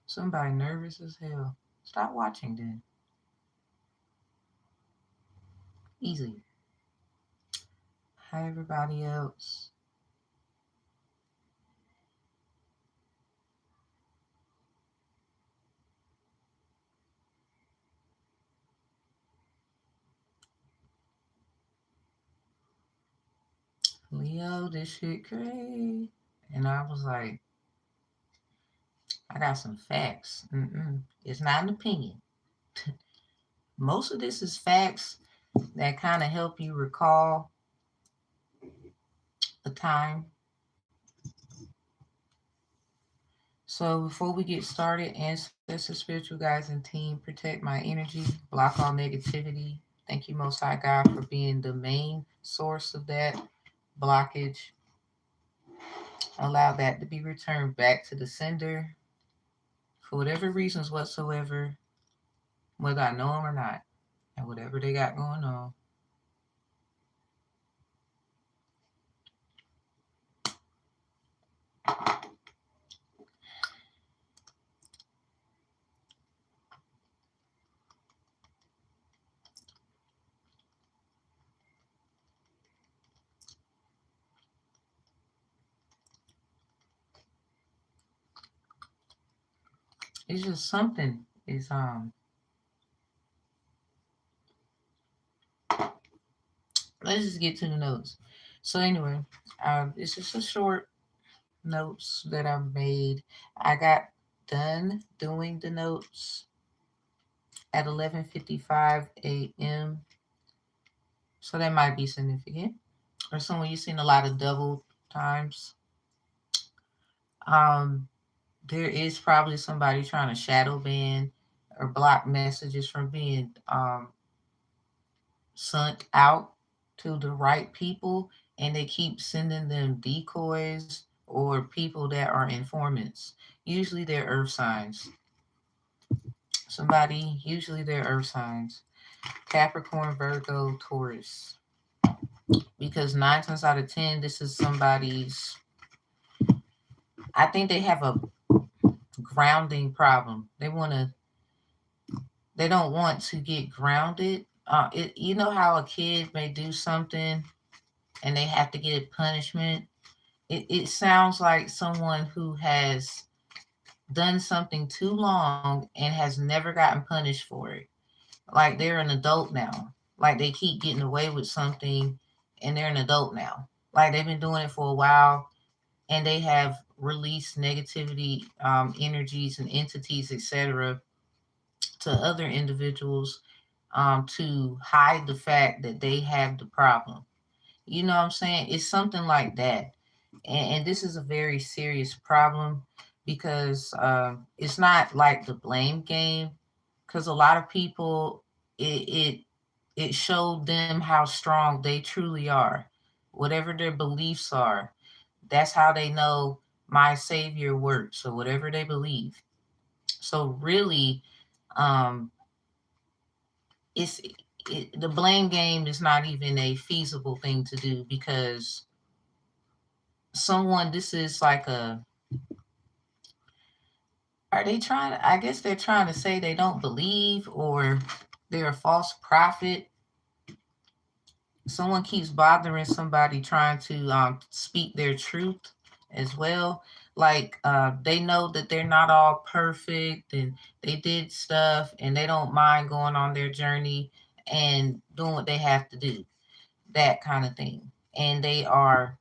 Somebody nervous as hell. Stop watching then. Easy. Hi, everybody else. Leo, this shit crazy. And I was like, I got some facts. It's not an opinion. Most of this is facts that kind of help you recall a time. So before we get started, ancestors, spiritual guides, and team, protect my energy, block all negativity. Thank you, Most High God, for being the main source of that blockage. Allow that to be returned back to the sender for whatever reasons whatsoever, whether I know them or not, and whatever they got going on. It's just something is let's just get to the notes. So anyway, it's just a short notes that I made. I got done doing the notes at 11:55 a.m. So that might be significant. Or someone you've seen a lot of double times. Um, there is probably somebody trying to shadow ban or block messages from being sent out to the right people, and they keep sending them decoys or people that are informants. Usually they're earth signs. Usually they're earth signs. Capricorn, Virgo, Taurus. Because 9 times out of 10, this is somebody's, I think they have a grounding problem. They don't want to get grounded. You know how a kid may do something and they have to get punishment? It sounds like someone who has done something too long and has never gotten punished for it. Like they're an adult now. Like they keep getting away with something and they're an adult now. Like they've been doing it for a while and they have released negativity, energies and entities, etc., to other individuals to hide the fact that they have the problem. You know what I'm saying? It's something like that. And this is a very serious problem because it's not like the blame game. Because a lot of people, it showed them how strong they truly are. Whatever their beliefs are, that's how they know my savior works, or whatever they believe. So really, um, it's the blame game is not even a feasible thing to do because this is like are they trying, I guess they're trying to say they don't believe or they're a false prophet. Someone keeps bothering somebody trying to speak their truth as well. Like they know that they're not all perfect and they did stuff and they don't mind going on their journey and doing what they have to do, that kind of thing. And they are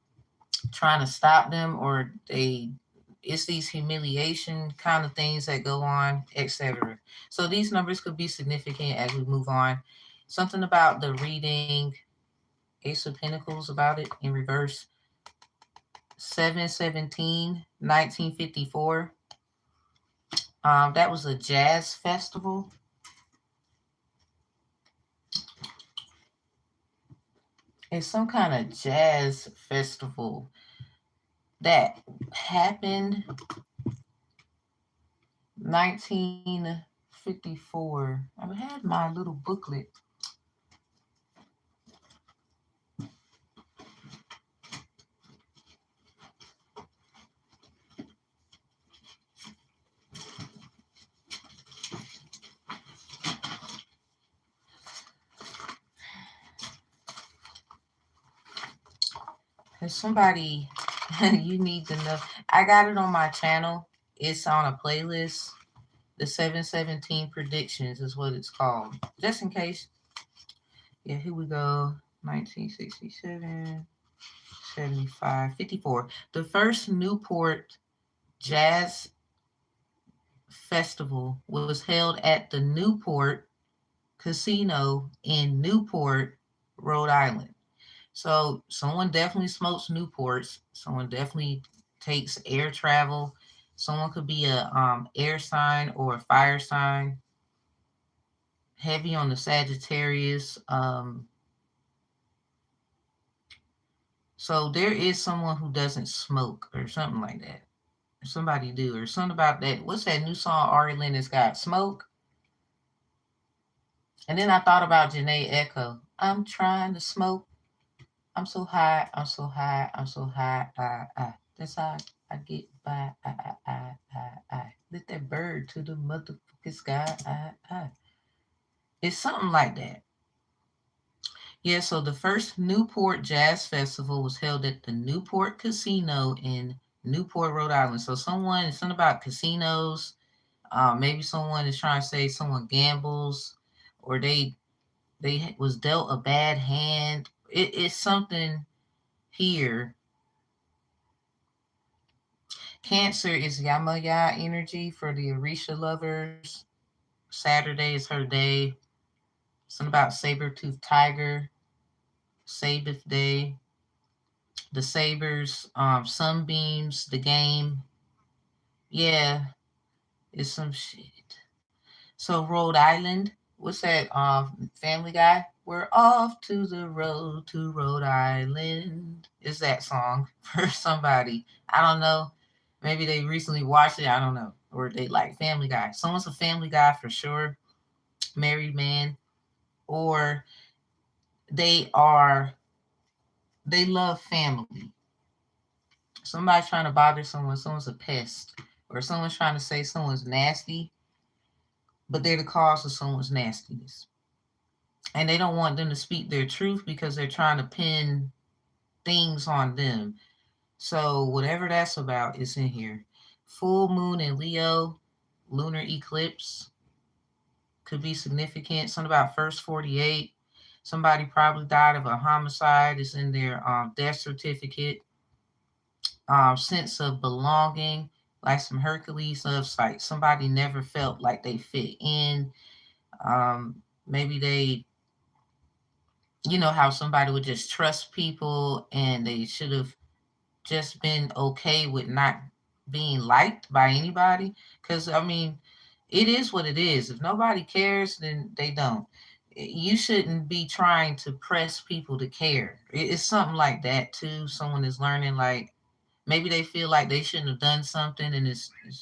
trying to stop them, or it's these humiliation kind of things that go on, etc. So these numbers could be significant as we move on. Something about the reading Ace of Pentacles about it in reverse. 7/17, 1954. That was a jazz festival. It's some kind of jazz festival. that happened 1954. I had my little booklet. Cause somebody, you need to know. I got it on my channel. It's on a playlist. The 717 predictions is what it's called. Just in case. Yeah, here we go. 1967, 75, 54. The first Newport Jazz Festival was held at the Newport Casino in Newport, Rhode Island. So someone definitely smokes Newports. Someone definitely takes air travel. Someone could be a air sign or a fire sign. Heavy on the Sagittarius. So there is someone who doesn't smoke or something like that. Somebody do or something about that. What's that new song Ari Lennox got? Smoke. And then I thought about Janae Echo. I'm trying to smoke. I'm so high. I'm so high. I'm so high. That's how I get by. Let that bird to the motherfucking sky. It's something like that. Yeah, so the first Newport Jazz Festival was held at the Newport Casino in Newport, Rhode Island. So something about casinos. Maybe someone is trying to say someone gambles, or they was dealt a bad hand. It's something here. Cancer is Yamaya energy for the Orisha lovers. Saturday is her day. Something about saber-toothed tiger, Sabbath day, the sabers, sunbeams, the game. Yeah, it's some shit. So Rhode Island, what's that? Family Guy. We're off to the road to Rhode Island. Is that song for somebody? I don't know. Maybe they recently watched it. I don't know, or they like Family Guy. Someone's a Family Guy for sure. Married man, or they are they love family. Somebody's trying to bother someone. Someone's a pest, or someone's trying to say someone's nasty, but they're the cause of someone's nastiness. And they don't want them to speak their truth because they're trying to pin things on them. So whatever that's about is in here. Full moon in Leo, lunar eclipse could be significant. Something about first 48. Somebody probably died of a homicide. It's in their death certificate. Sense of belonging, like some Hercules of sight. Somebody never felt like they fit in. Maybe they, you know how somebody would just trust people and they should have just been okay with not being liked by anybody. Because, I mean, it is what it is. If nobody cares, then they don't. You shouldn't be trying to press people to care. It's something like that, too. Someone is learning, like, maybe they feel like they shouldn't have done something and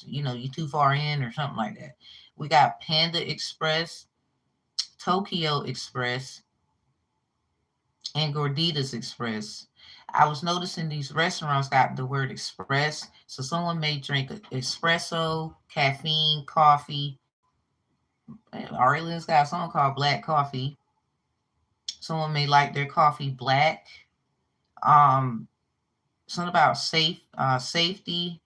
you too far in or something like that. We got Panda Express, Tokyo Express, and Gorditas Express. I was noticing these restaurants got the word express. So someone may drink espresso, caffeine, coffee. Arlen's got a song called Black Coffee. Someone may like their coffee black. Um, Something about safety,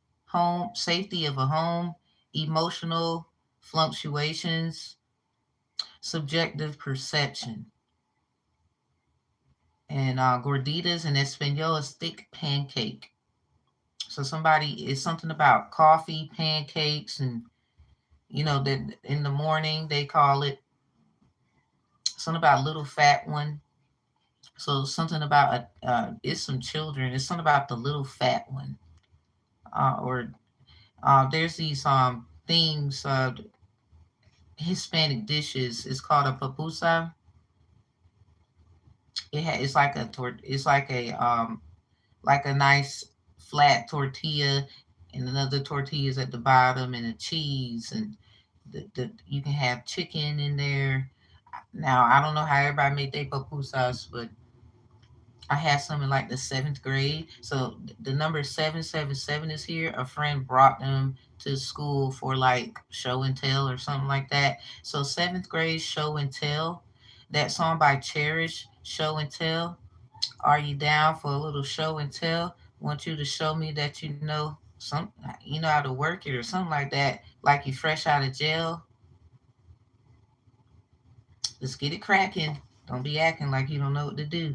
safety of a home, emotional fluctuations, subjective perception. And gorditas in Espanol is thick pancake. So somebody is something about coffee, pancakes, and that in the morning they call it something about little fat one. So something about it's some children. It's something about the little fat one. Or there's these things Hispanic dishes. It's called a pupusa. It's like a nice flat tortilla, and another tortilla is at the bottom, and a cheese, and you can have chicken in there. Now I don't know how everybody made their pupusas, but I had some in like the seventh grade. So the number 777 is here. A friend brought them to school for like show and tell or something like that. So seventh grade show and tell. That song by Cherish, Show and Tell. Are you down for a little show and tell? Want you to show me that you know you know how to work it or something like that. Like you fresh out of jail. Let's get it cracking. Don't be acting like you don't know what to do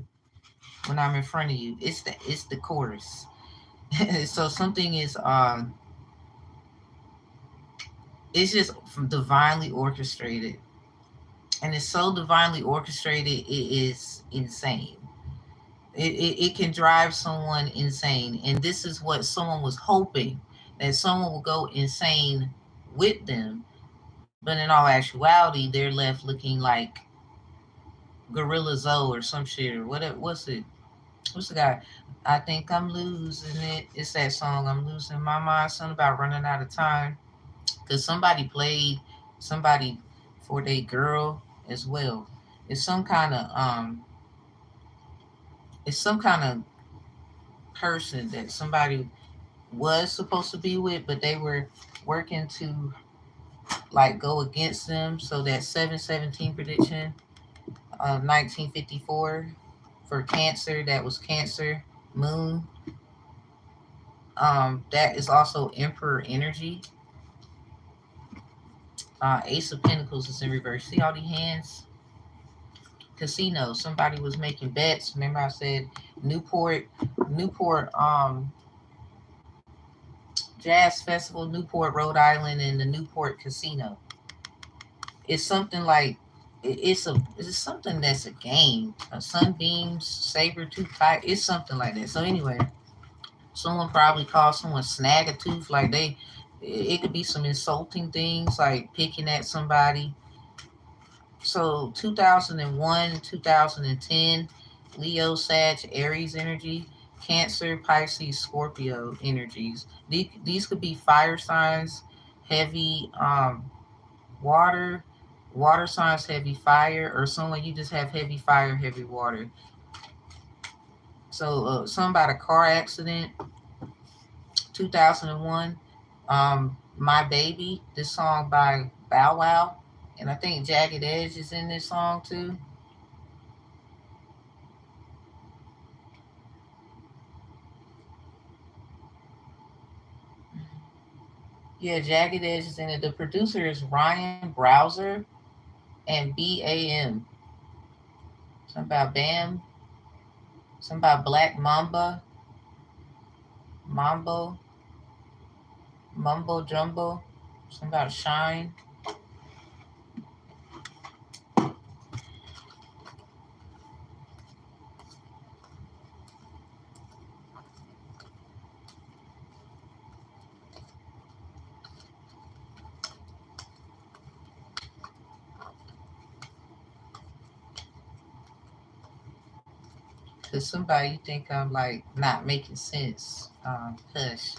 when I'm in front of you. It's the chorus. So something is it's just divinely orchestrated, and it's so divinely orchestrated it is insane. It can drive someone insane, and this is what someone was hoping, that someone will go insane with them, but in all actuality they're left looking like Gorilla Zoe or some shit or whatever. What's the guy? I think I'm losing it. It's that song, I'm losing my mind. Something about running out of time. Because somebody played somebody for their girl as well. It's some kind of it's some kind of person that somebody was supposed to be with, but they were working to like go against them. So that 717 prediction of 1954 for Cancer, that was Cancer Moon. That is also Emperor energy. Ace of Pentacles is in reverse. See all the hands? Casino. Somebody was making bets. Remember I said Newport Jazz Festival, Newport, Rhode Island, and the Newport Casino. It's something like it's something that's a game. A sunbeams, saber tooth tiger. It's something like that. So anyway, someone probably called someone snag a tooth. Like it could be some insulting things like picking at somebody. So 2001, 2010, Leo, Sag, Aries energy, Cancer, Pisces, Scorpio energies. These could be fire signs, heavy water, water signs, heavy fire, or someone you just have heavy fire, heavy water. So something about a car accident, 2001. My Baby, this song by Bow Wow. And I think Jagged Edge is in this song too. Yeah, Jagged Edge is in it. The producer is Ryan Browser and BAM. Something about Bam. Something about Black Mamba. Mambo. Mumbo Jumbo. Something about Shine. Cause somebody think I'm like not making sense. Hush.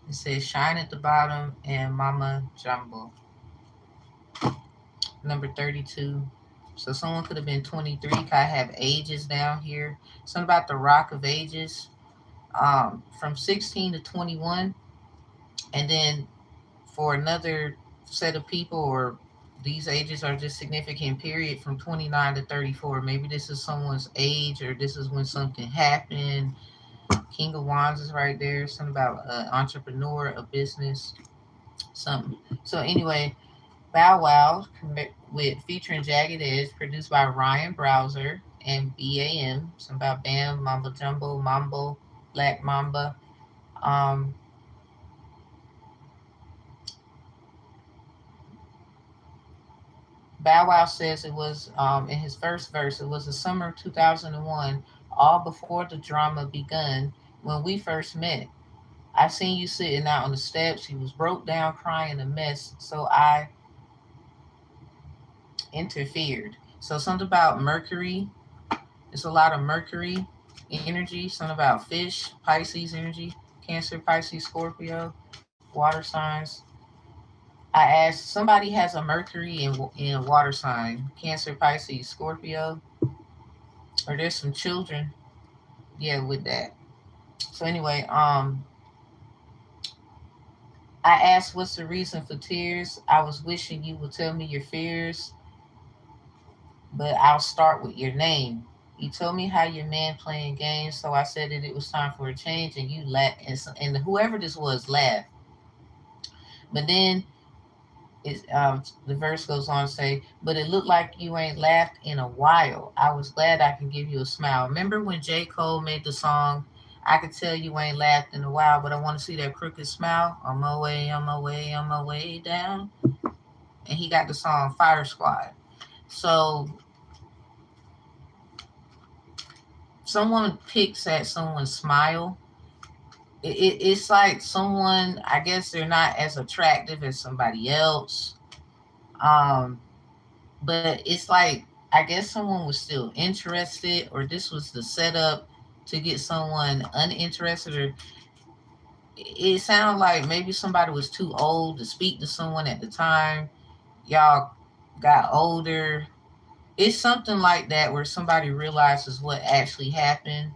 It says Shine at the bottom and Mama Jumbo. Number 32. So someone could have been 23. I have ages down here. Something about the Rock of Ages. From 16 to 21. And then for another set of people, or these ages are just significant period from 29 to 34. Maybe this is someone's age, or this is when something happened. King of Wands is right there. Something about an entrepreneur, a business, something. So anyway, Bow Wow with featuring Jagged Edge, produced by Ryan Browser and BAM. Something about Bam, Mambo Jumbo, Mambo, Black Mamba. Um, Bow Wow says it was in his first verse. It was the summer of 2001, all before the drama begun. When we first met, I seen you sitting out on the steps. You was broke down, crying a mess. So I interfered. So something about Mercury. It's a lot of Mercury energy, something about fish, Pisces energy, Cancer, Pisces, Scorpio, water signs. I asked, somebody has a Mercury in a water sign, Cancer, Pisces, Scorpio, or there's some children, yeah, with that. So anyway, I asked what's the reason for tears. I was wishing you would tell me your fears, but I'll start with your name. You told me how your man playing games, so I said that it was time for a change, and you laughed, and whoever this was laughed. But then the verse goes on to say, but it looked like you ain't laughed in a while. I was glad I can give you a smile. Remember when J. Cole made the song, I could tell you ain't laughed in a while, but I want to see that crooked smile. On my way, on my way, on my way down. And he got the song Fire Squad. So someone picks at someone's smile. It's like someone, I guess they're not as attractive as somebody else. Um, but it's like, I guess someone was still interested, or this was the setup to get someone uninterested, or it sounded like maybe somebody was too old to speak to someone at the time. Y'all got older. It's something like that where somebody realizes what actually happened.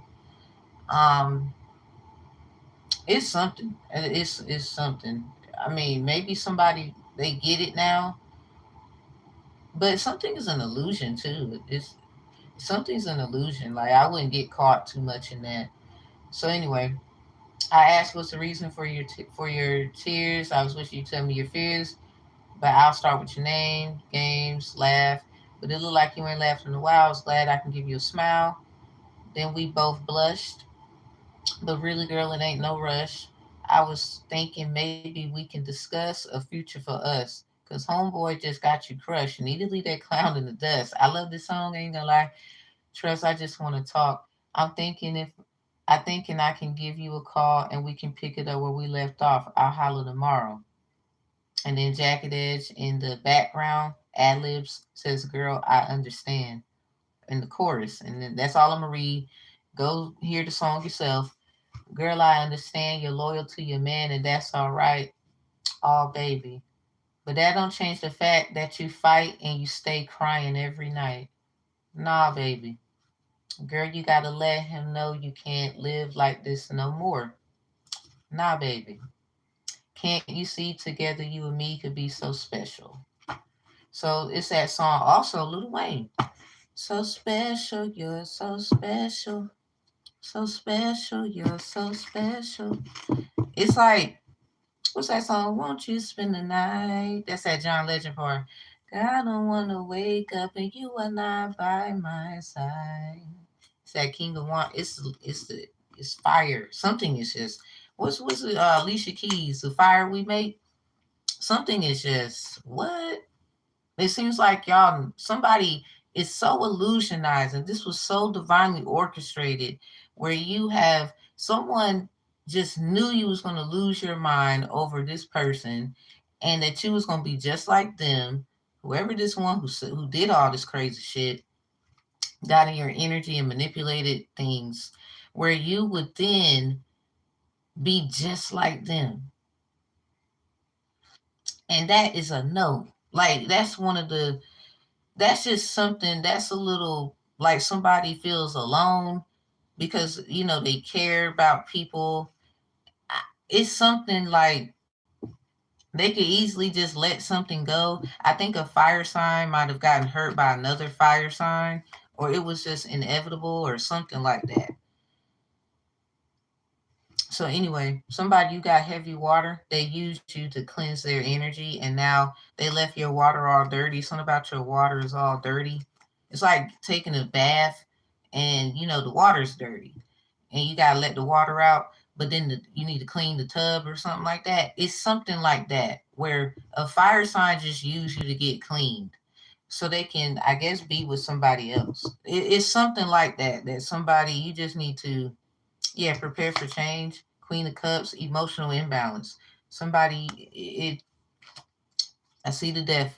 Um, it's something. It's something. I mean, maybe somebody they get it now, but something is an illusion too. It's something's an illusion. Like I wouldn't get caught too much in that. So anyway, I asked what's the reason for for your tears. I was wishing you tell me your fears, but I'll start with your name, games, laugh. But it looked like you ain't laughed in a while. I was glad I can give you a smile. Then we both blushed. But really, girl, it ain't no rush. I was thinking maybe we can discuss a future for us. Cause homeboy just got you crushed. You need to leave that clown in the dust. I love this song, ain't gonna lie. Trust, I just want to talk. I'm thinking if I thinking I can give you a call and we can pick it up where we left off. I'll holler tomorrow. And then Jacket Edge in the background, ad libs says, "Girl, I understand." In the chorus, and then that's all I'm gonna read. Go hear the song yourself. Girl, I understand you're loyal to your man, and that's all right. Oh, baby. But that don't change the fact that you fight and you stay crying every night. Nah, baby. Girl, you gotta let him know you can't live like this no more. Nah, baby. Can't you see together you and me could be so special? So it's that song. Also, Lil Wayne. So special, you're so special. So special, you're so special. It's like, what's that song? Won't you spend the night? That's that John Legend part. I don't want to wake up and you are not by my side. It's that King of Want. It's fire. Something is just, what's it, Alicia Keys, the fire we make. Something is just what? It seems like y'all somebody is so illusionized, and this was so divinely orchestrated, where you have someone just knew you was going to lose your mind over this person, and that you was going to be just like them. Whoever this one who did all this crazy shit got in your energy and manipulated things, where you would then be just like them, and that is a no. Like that's one of the that's just something that's a little like somebody feels alone because they care about people. It's something like they could easily just let something go. I think a fire sign might have gotten hurt by another fire sign, or it was just inevitable or something like that. So anyway, somebody, you got heavy water, they used you to cleanse their energy, and now they left your water all dirty. Something about your water is all dirty. It's like taking a bath, and the water's dirty, and you gotta let the water out, but then you need to clean the tub or something like that. It's something like that where a fire sign just use you to get cleaned so they can, I guess, be with somebody else. It's something like that, that somebody you just need to, yeah, prepare for change. Queen of Cups, emotional imbalance. Somebody, I see the death,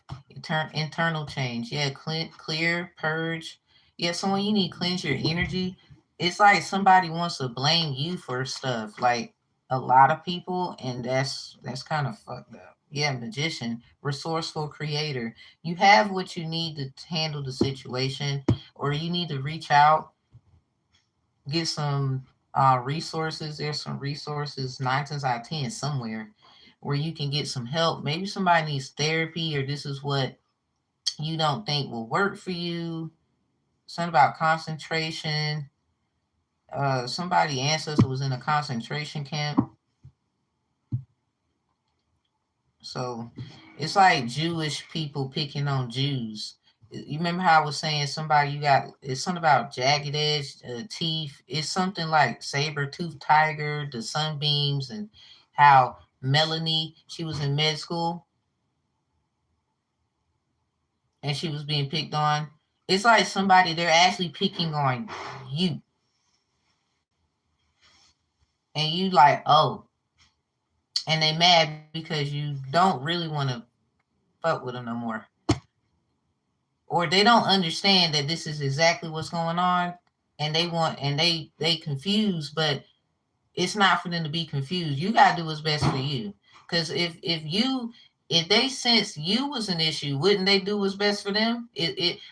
internal change. Yeah, clear, purge. Yeah, so when you need to cleanse your energy, it's like somebody wants to blame you for stuff. Like a lot of people, and that's kind of fucked up. Yeah, magician, resourceful creator. You have what you need to handle the situation, or you need to reach out, get some resources. There's some resources, 9 times out of 10 somewhere, where you can get some help. Maybe somebody needs therapy, or this is what you don't think will work for you. Something about concentration. Somebody ancestor was in a concentration camp. So it's like Jewish people picking on Jews. You remember how I was saying somebody you got, it's something about jagged edge teeth. It's something like saber tooth tiger, the sunbeams, and how Melanie, she was in med school and she was being picked on. It's like somebody, they're actually picking on you. And you like, oh, and they mad because you don't really want to fuck with them no more, or they don't understand that this is exactly what's going on, and they want, and they confused, but it's not for them to be confused. You gotta do what's best for you, because if they sense you was an issue, wouldn't they do what's best for them?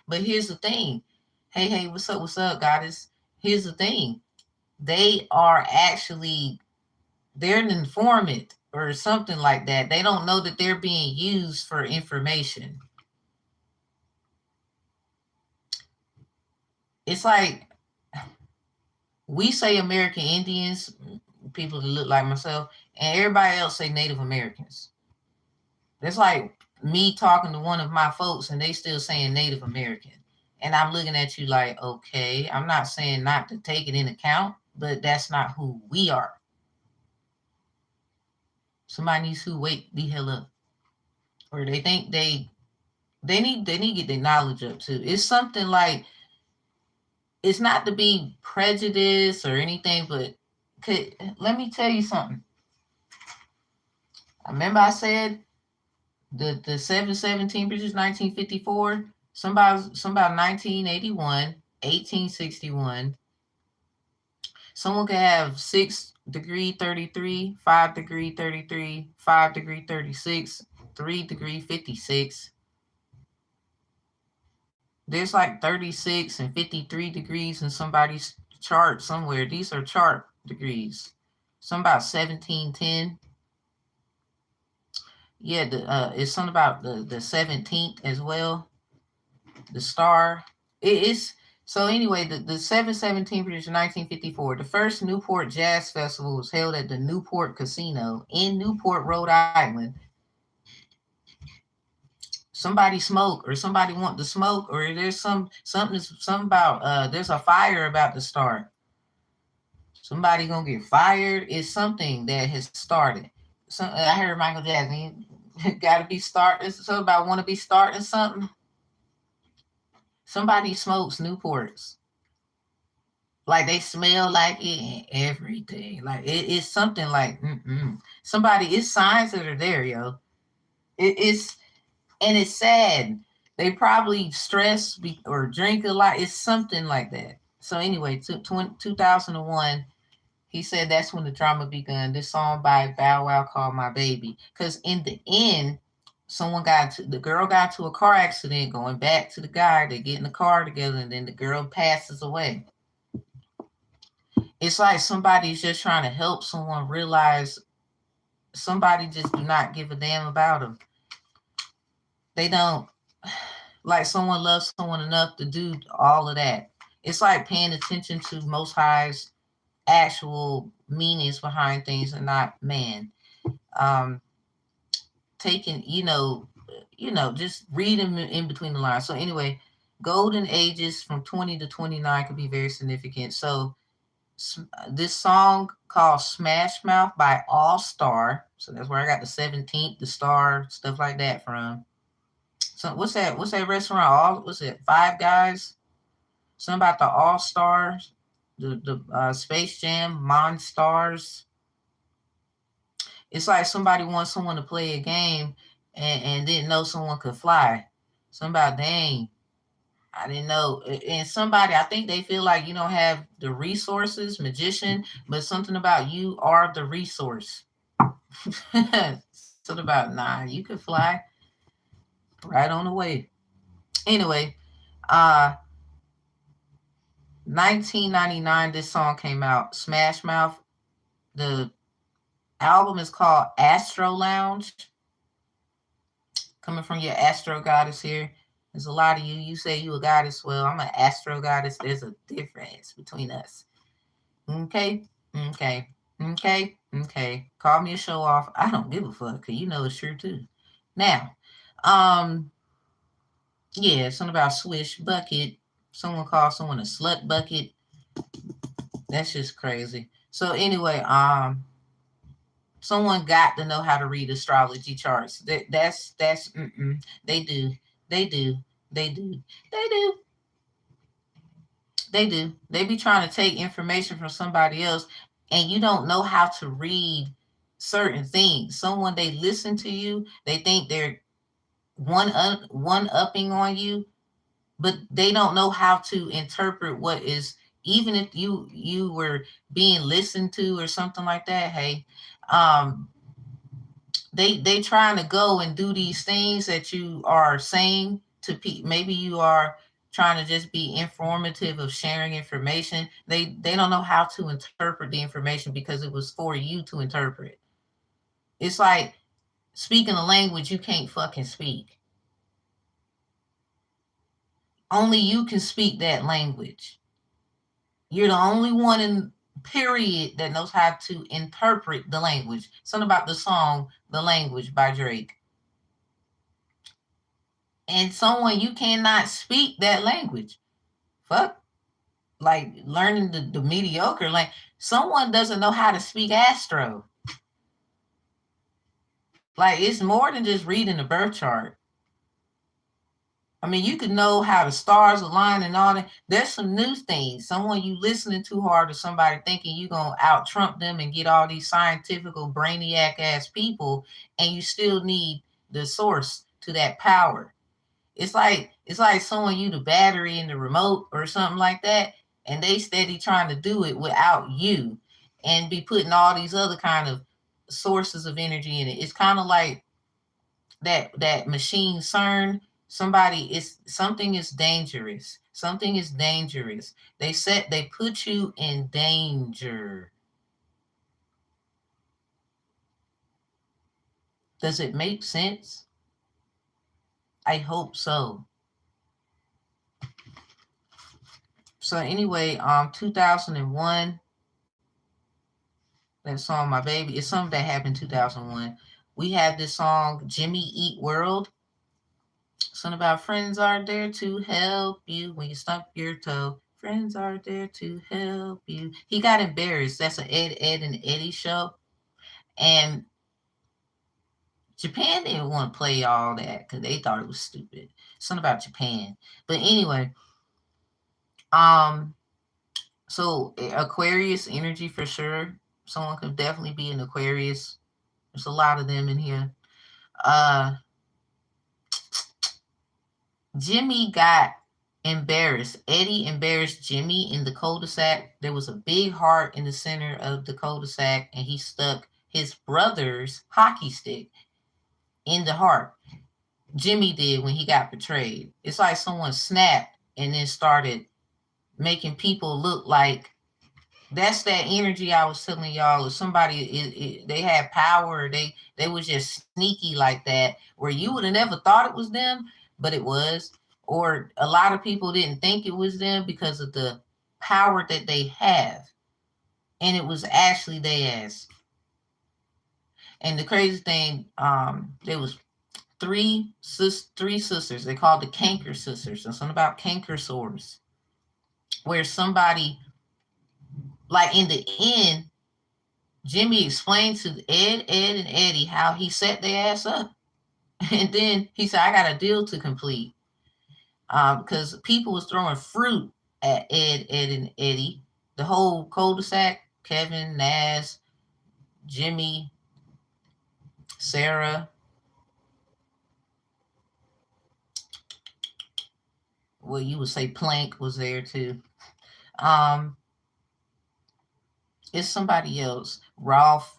But here's the thing. Hey, what's up, goddess? Here's the thing. They are actually, they're an informant or something like that. They don't know that they're being used for information. It's like we say American Indians, people that look like myself, and everybody else say Native Americans. It's like me talking to one of my folks and they still saying Native American. And I'm looking at you like, okay, I'm not saying not to take it in account, but that's not who we are. Somebody needs to wake the hell up. Or they think they need to get their knowledge up too. It's something like, it's not to be prejudiced or anything, but let me tell you something. I remember I said the 717 British 1954, somebody 1981, 1861. Someone could have 6 degree 33, 5 degree 33, 5 degree 36, 3 degree 56. There's like 36 and 53 degrees in somebody's chart somewhere. These are chart degrees. Some about 1710. Yeah, it's something about the 17th as well. The star. It is so anyway, the 717 produced in 1954. The first Newport Jazz Festival was held at the Newport Casino in Newport, Rhode Island. Somebody smoke, or somebody want to smoke, or there's something about there's a fire about to start. Somebody gonna get fired. It's something that has started. I heard Michael Jackson, got to be starting. It's something about want to be starting something. Somebody smokes Newports. Like they smell like it and everything. Like it's something like somebody. It's signs that are there, yo. It's and it's sad. They probably stress or drink a lot. It's something like that. So anyway, 2001, he said that's when the drama begun. This song by Bow Wow called My Baby. Because in the end, the girl got to a car accident going back to the guy. They get in the car together, and then the girl passes away. It's like somebody's just trying to help someone realize somebody just do not give a damn about them. They don't, like someone loves someone enough to do all of that. It's like paying attention to Most High's actual meanings behind things and not man. Um, taking, just reading in between the lines. So anyway, golden ages from 20 to 29 could be very significant. So this song called Smash Mouth by All Star. So that's where I got the 17th, the star, stuff like that from. So what's that? What's that restaurant? What's it? Five Guys. Something about the All Stars, the Space Jam, Monstars. It's like somebody wants someone to play a game and didn't know someone could fly. Something about, dang, I didn't know. And somebody, I think they feel like you don't have the resources, magician, but something about you are the resource. Something about, nah, you could fly right on the way. Anyway, uh, 1999, this song came out, Smash Mouth. The album is called Astro Lounge. Coming from your astro goddess here. There's a lot of you. You say you a goddess. Well, I'm an astro goddess. There's a difference between us. Okay? Okay. Okay? Okay. Call me a show off. I don't give a fuck, because you know it's true too. Now, um, yeah, something about swish bucket. Someone called someone a slut bucket. That's just crazy. So anyway, someone got to know how to read astrology charts. That's they do. They do. They do. They do. They do. They be trying to take information from somebody else, and you don't know how to read certain things. Someone, they listen to you, they think they're one upping on you, but they don't know how to interpret what is, even if you were being listened to or something like that. Hey, um, they trying to go and do these things that you are saying to people. Maybe you are trying to just be informative of sharing information. They don't know how to interpret the information because it was for you to interpret. It's like speaking a language you can't fucking speak. Only you can speak that language. You're the only one in period that knows how to interpret the language. Something about the song The Language by Drake. And someone, you cannot speak that language. Fuck. Like learning the mediocre. Like someone doesn't know how to speak astro. Like it's more than just reading the birth chart. I mean, you could know how the stars align and all that. There's some new things. Someone you listening too hard to somebody thinking you gonna out Trump them and get all these scientific brainiac ass people, and you still need the source to that power. It's like someone you the battery in the remote or something like that, and they steady trying to do it without you, and be putting all these other kind of sources of energy in it. It's kind of like that machine CERN. Something is dangerous. Something is dangerous. They put you in danger. Does it make sense? I hope so. So anyway, 2001, that song My Baby, it's something that happened in 2001. We have this song Jimmy Eat World. Something about friends are there to help you when you stump your toe. Friends are there to help you. He got embarrassed. That's an Ed and Eddie show. And Japan didn't want to play all that because they thought it was stupid. Something about Japan. But anyway, um, so Aquarius energy for sure. Someone could definitely be an Aquarius. There's a lot of them in here. Jimmy got embarrassed. Eddie embarrassed Jimmy in the cul-de-sac. There was a big heart in the center of the cul-de-sac, and he stuck his brother's hockey stick in the heart. Jimmy did when he got betrayed. It's like someone snapped and then started making people look like, that's that energy I was telling y'all. If somebody they had power, they was just sneaky like that, where you would have never thought it was them, but it was. Or a lot of people didn't think it was them because of the power that they have, and it was actually their ass. And the crazy thing, there was three sisters. They called the Canker sisters, and something about canker sores, where somebody, like in the end, Jimmy explained to Ed, and Eddie how he set their ass up. And then he said, I got a deal to complete. Because people was throwing fruit at Ed, and Eddie. The whole cul-de-sac, Kevin, Naz, Jimmy, Sarah. well, you would say Plank was there too. Um, it's somebody else. Ralph.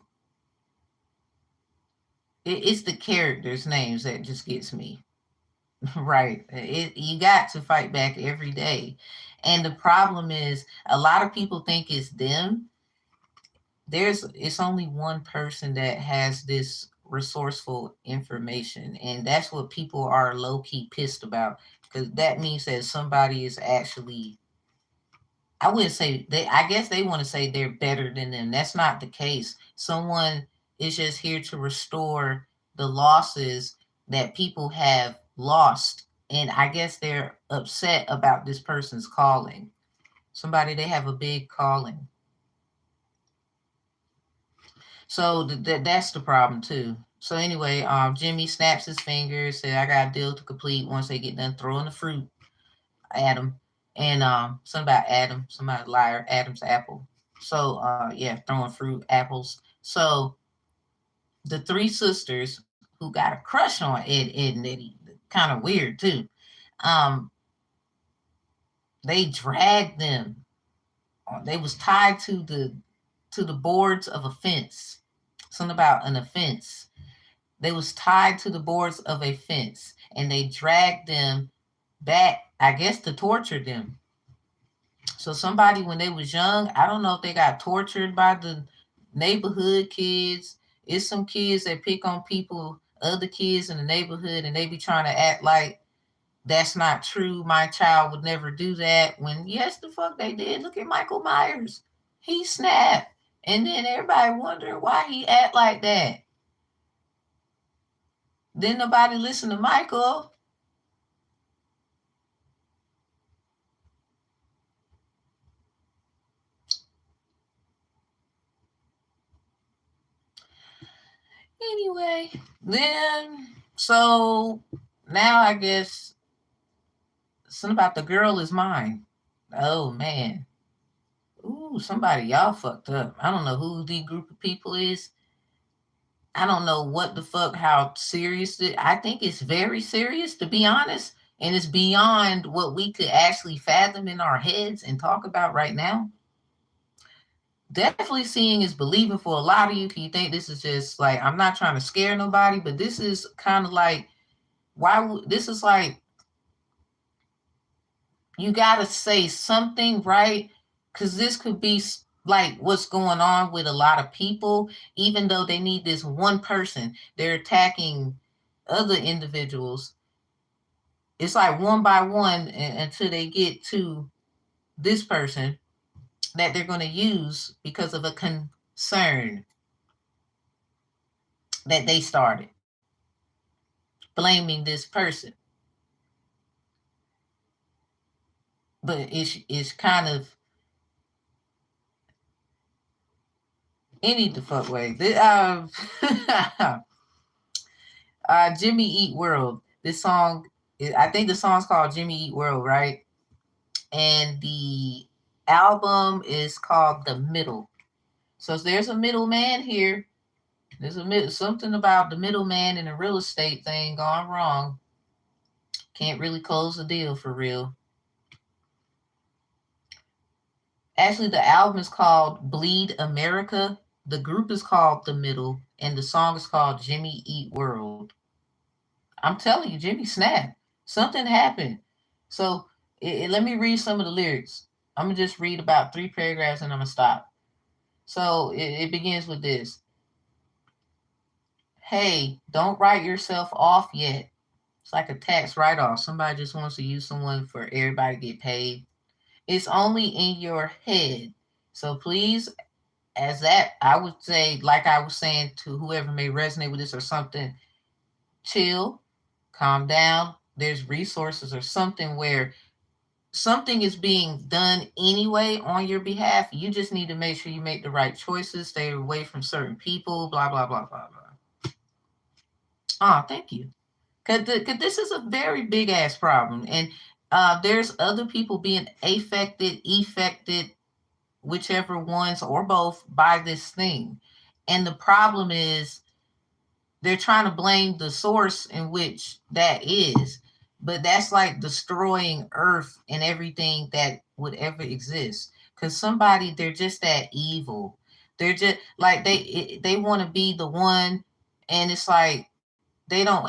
It's the characters' names that just gets me. Right. You got to fight back every day. And the problem is a lot of people think it's them. It's only one person that has this resourceful information, and that's what people are low key pissed about, because that means that somebody is actually, I wouldn't say they, I guess they want to say they're better than them. That's not the case. Someone is just here to restore the losses that people have lost. And I guess they're upset about this person's calling. Somebody, they have a big calling. So that's the problem too. So anyway, Jimmy snaps his fingers, said, "I got a deal to complete." Once they get done throwing the fruit at him, and something about Adam, somebody liar, Adam's apple. So yeah, throwing fruit, apples. So the three sisters who got a crush on Ed and Eddie, kind of weird too. Um, they dragged them. They was tied to the boards of a fence. Something about an offense. They was tied to the boards of a fence, and they dragged them back, I guess, to torture them. So somebody, when they was young, I don't know if they got tortured by the neighborhood kids. It's some kids that pick on people, other kids in the neighborhood, and they be trying to act like that's not true. My child would never do that. When yes, the fuck they did. Look at Michael Myers. He snapped. And then everybody wondering why he act like that. Then nobody listen to Michael. Anyway, then so now I guess something about the girl is mine. Oh man. Ooh, somebody, y'all fucked up. I don't know who the group of people is. I don't know what the fuck, how serious it. I think it's very serious, to be honest. And it's beyond what we could actually fathom in our heads and talk about right now. Definitely seeing is believing for a lot of you. Can you think this is just like, I'm not trying to scare nobody, but this is kind of like, this is like, you got to say something, right? Because this could be like what's going on with a lot of people. Even though they need this one person, they're attacking other individuals. It's like one by one until they get to this person that they're going to use because of a concern that they started, blaming this person. But it's kind of any the fuck way. Jimmy Eat World. This song, I think the song's called Jimmy Eat World, right? And the album is called The Middle. So there's a middleman here. There's something about the middleman in the real estate thing gone wrong. Can't really close the deal for real. Actually, the album is called Bleed America. The group is called The Middle, and the song is called Jimmy Eat World. I'm telling you, Jimmy snapped. Something happened. So let me read some of the lyrics. I'm going to just read about 3 paragraphs and I'm going to stop. So it begins with this. Hey, don't write yourself off yet. It's like a tax write-off. Somebody just wants to use someone for everybody to get paid. It's only in your head. So please, as that, I would say, like I was saying to whoever may resonate with this or something, chill, calm down. There's resources or something where something is being done anyway on your behalf. You just need to make sure you make the right choices, stay away from certain people, blah, blah, blah, blah, blah. Oh, thank you. Because this is a very big ass problem. And there's other people being affected, whichever ones or both, by this thing. And the problem is they're trying to blame the source in which that is. but that's like destroying Earth and everything that would ever exist. Because somebody, they're just that evil. They're just like they want to be the one, and it's like they don't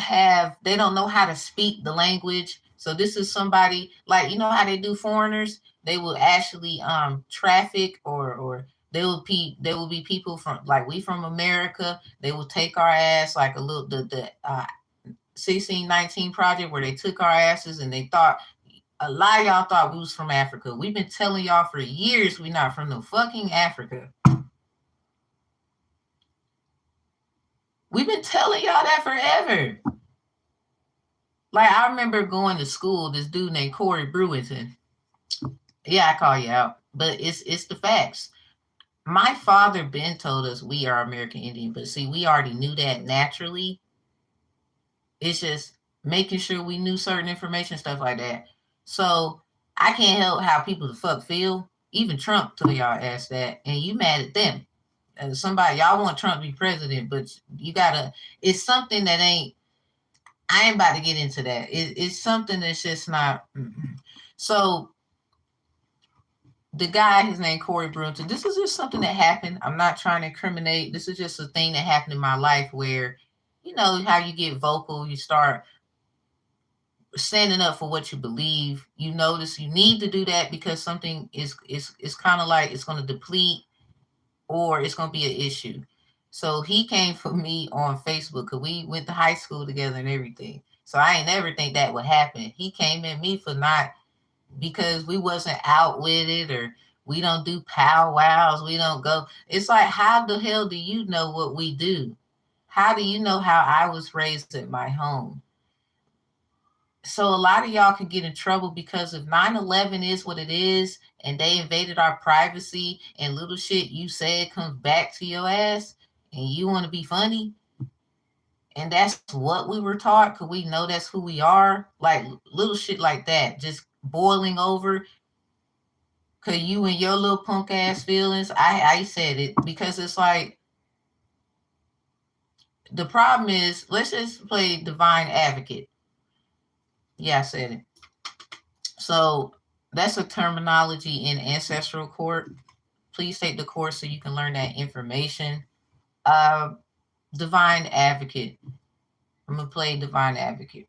know how to speak the language. So this is somebody, like, you know how they do foreigners, they will actually traffic, or they will be people from, like, we from America, they will take our ass, like a little the 1619 project, where they took our asses, and they thought, a lot of y'all thought we was from Africa. We've been telling y'all for years we not from no fucking Africa. We've been telling y'all that forever. Like, I remember going to school, this dude named Corey Brewington. Yeah, I call you out, but it's the facts. My father Ben told us we are American Indian, but see, we already knew that naturally. It's just making sure we knew certain information, stuff like that. So I can't help how people the fuck feel. Even Trump told y'all ass that, and you mad at them. Somebody, y'all want Trump to be president, but you gotta. It's something that ain't. I ain't about to get into that. It's something that's just not. So the guy, his name Corey Brunton. This is just something that happened. I'm not trying to incriminate. This is just a thing that happened in my life where, you know, how you get vocal, you start standing up for what you believe. You notice you need to do that because something is kind of like it's going to deplete, or it's going to be an issue. So he came for me on Facebook because we went to high school together and everything. So I ain't never think that would happen. He came at me for not, because we wasn't out with it, or we don't do powwows. We don't go. It's like, how the hell do you know what we do? How do you know how I was raised at my home? So a lot of y'all can get in trouble because if 9/11 is what it is, and they invaded our privacy, and little shit you said comes back to your ass, and you want to be funny, and that's what we were taught because we know that's who we are, like little shit like that just boiling over because you and your little punk ass feelings. I said it because it's like, the problem is, let's just play divine advocate. Yeah, I said it. So that's a terminology in ancestral court. Please take the course so you can learn that information. Uh, divine advocate. I'm gonna play divine advocate.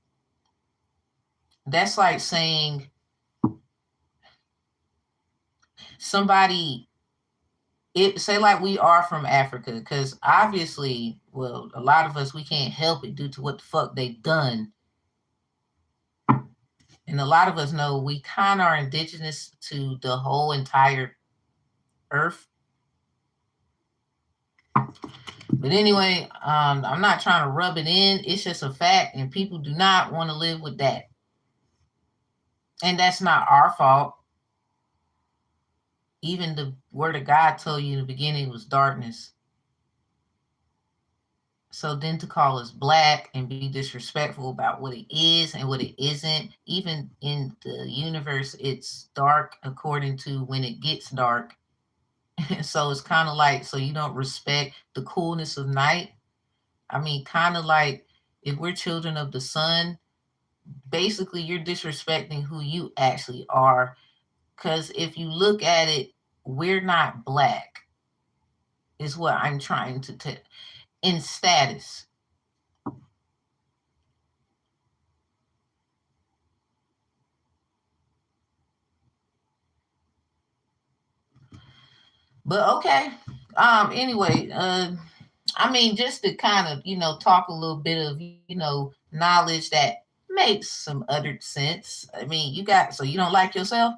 That's like saying somebody, it say like we are from Africa, because obviously, well, a lot of us, we can't help it due to what the fuck they done. And a lot of us know we kind of are indigenous to the whole entire earth. But anyway, I'm not trying to rub it in. It's just a fact, and people do not want to live with that. And that's not our fault. Even the word of God told you in the beginning was darkness. So then to call us black and be disrespectful about what it is and what it isn't, even in the universe, it's dark according to when it gets dark. So it's kind of like, so you don't respect the coolness of night. I mean, kind of like if we're children of the sun, basically you're disrespecting who you actually are. Because if you look at it, we're not black, is what I'm trying to tell. In status. But okay. Anyway, I mean, just to kind of, talk a little bit of, knowledge that makes some uttered sense. I mean, so you don't like yourself?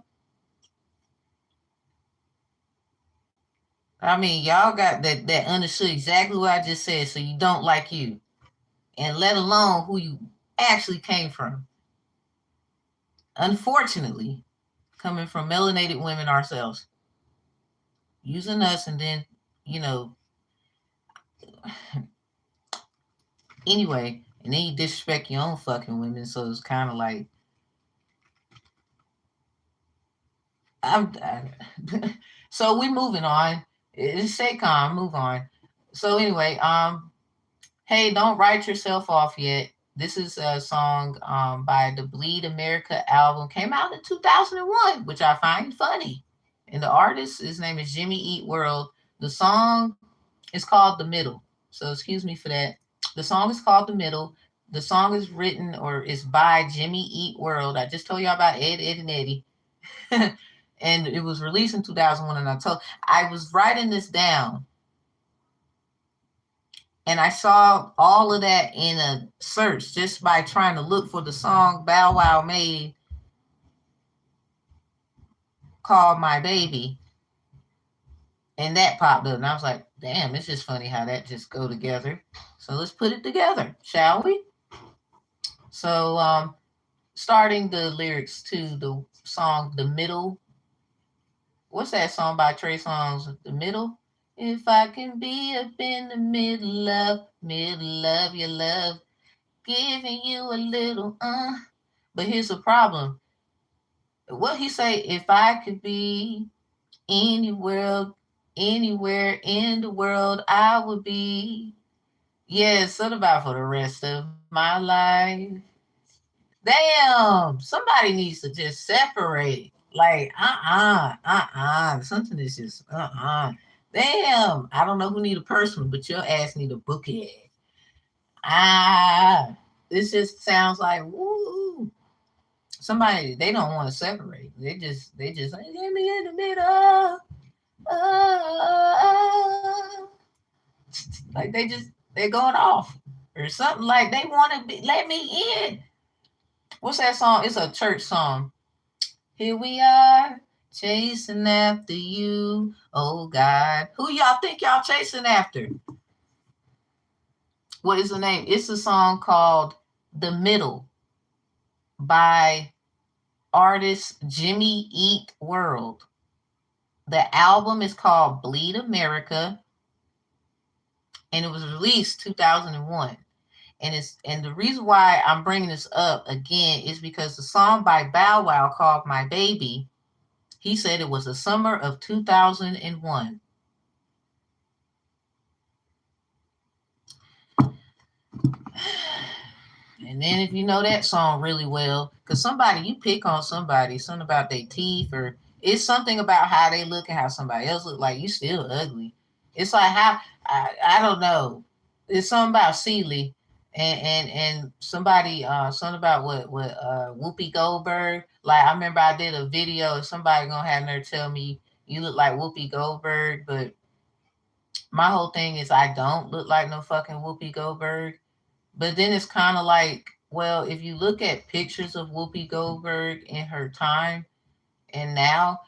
I mean, y'all got that understood exactly what I just said. So you don't like you, and let alone who you actually came from. Unfortunately, coming from melanated women ourselves, using us, and then, you know, anyway, and then you disrespect your own fucking women. So it's kind of like, so we moving on. Stay calm, move on. So anyway, hey, don't write yourself off yet. This is a song by the Bleed America album. Came out in 2001, which I find funny. And the artist, his name is Jimmy Eat World. The song is called The Middle. So excuse me for that. The song is called The Middle. The song is written or is by Jimmy Eat World. I just told y'all about Ed, and Eddie. And it was released in 2001. And I was writing this down and I saw all of that in a search just by trying to look for the song Bow Wow made called My Baby. And that popped up. And I was like, damn, it's just funny how that just go together. So let's put it together, shall we? So starting the lyrics to the song The Middle. What's that song by Trey Songz? The Middle? If I can be up in the middle of your love, giving you a little But here's the problem. What he say? If I could be anywhere in the world, I would be. Yeah, something about for the rest of my life. Damn, somebody needs to just separate. Like, something is just, Damn, I don't know who need a personal, but your ass need a bookhead. Ah, this just sounds like, woo. Somebody, they don't want to separate. They just like, get me in the middle. Uh, like they're going off or something like they want to be, let me in. What's that song? It's a church song. Here we are chasing after you, oh God. Who y'all think y'all chasing after? What is the name? It's a song called The Middle by artist Jimmy Eat World. The album is called Bleed America and it was released 2001. And the reason why I'm bringing this up again is because the song by Bow Wow called My Baby, he said it was the summer of 2001. And then if you know that song really well, because somebody, you pick on somebody, something about their teeth, or it's something about how they look and how somebody else look, like you still ugly. It's like how, I don't know. It's something about Celie and somebody, something about what Whoopi Goldberg. Like I remember I did a video of somebody gonna have her tell me you look like Whoopi Goldberg, but my whole thing is I don't look like no fucking Whoopi Goldberg. But then it's kind of like, well, if you look at pictures of Whoopi Goldberg in her time and now,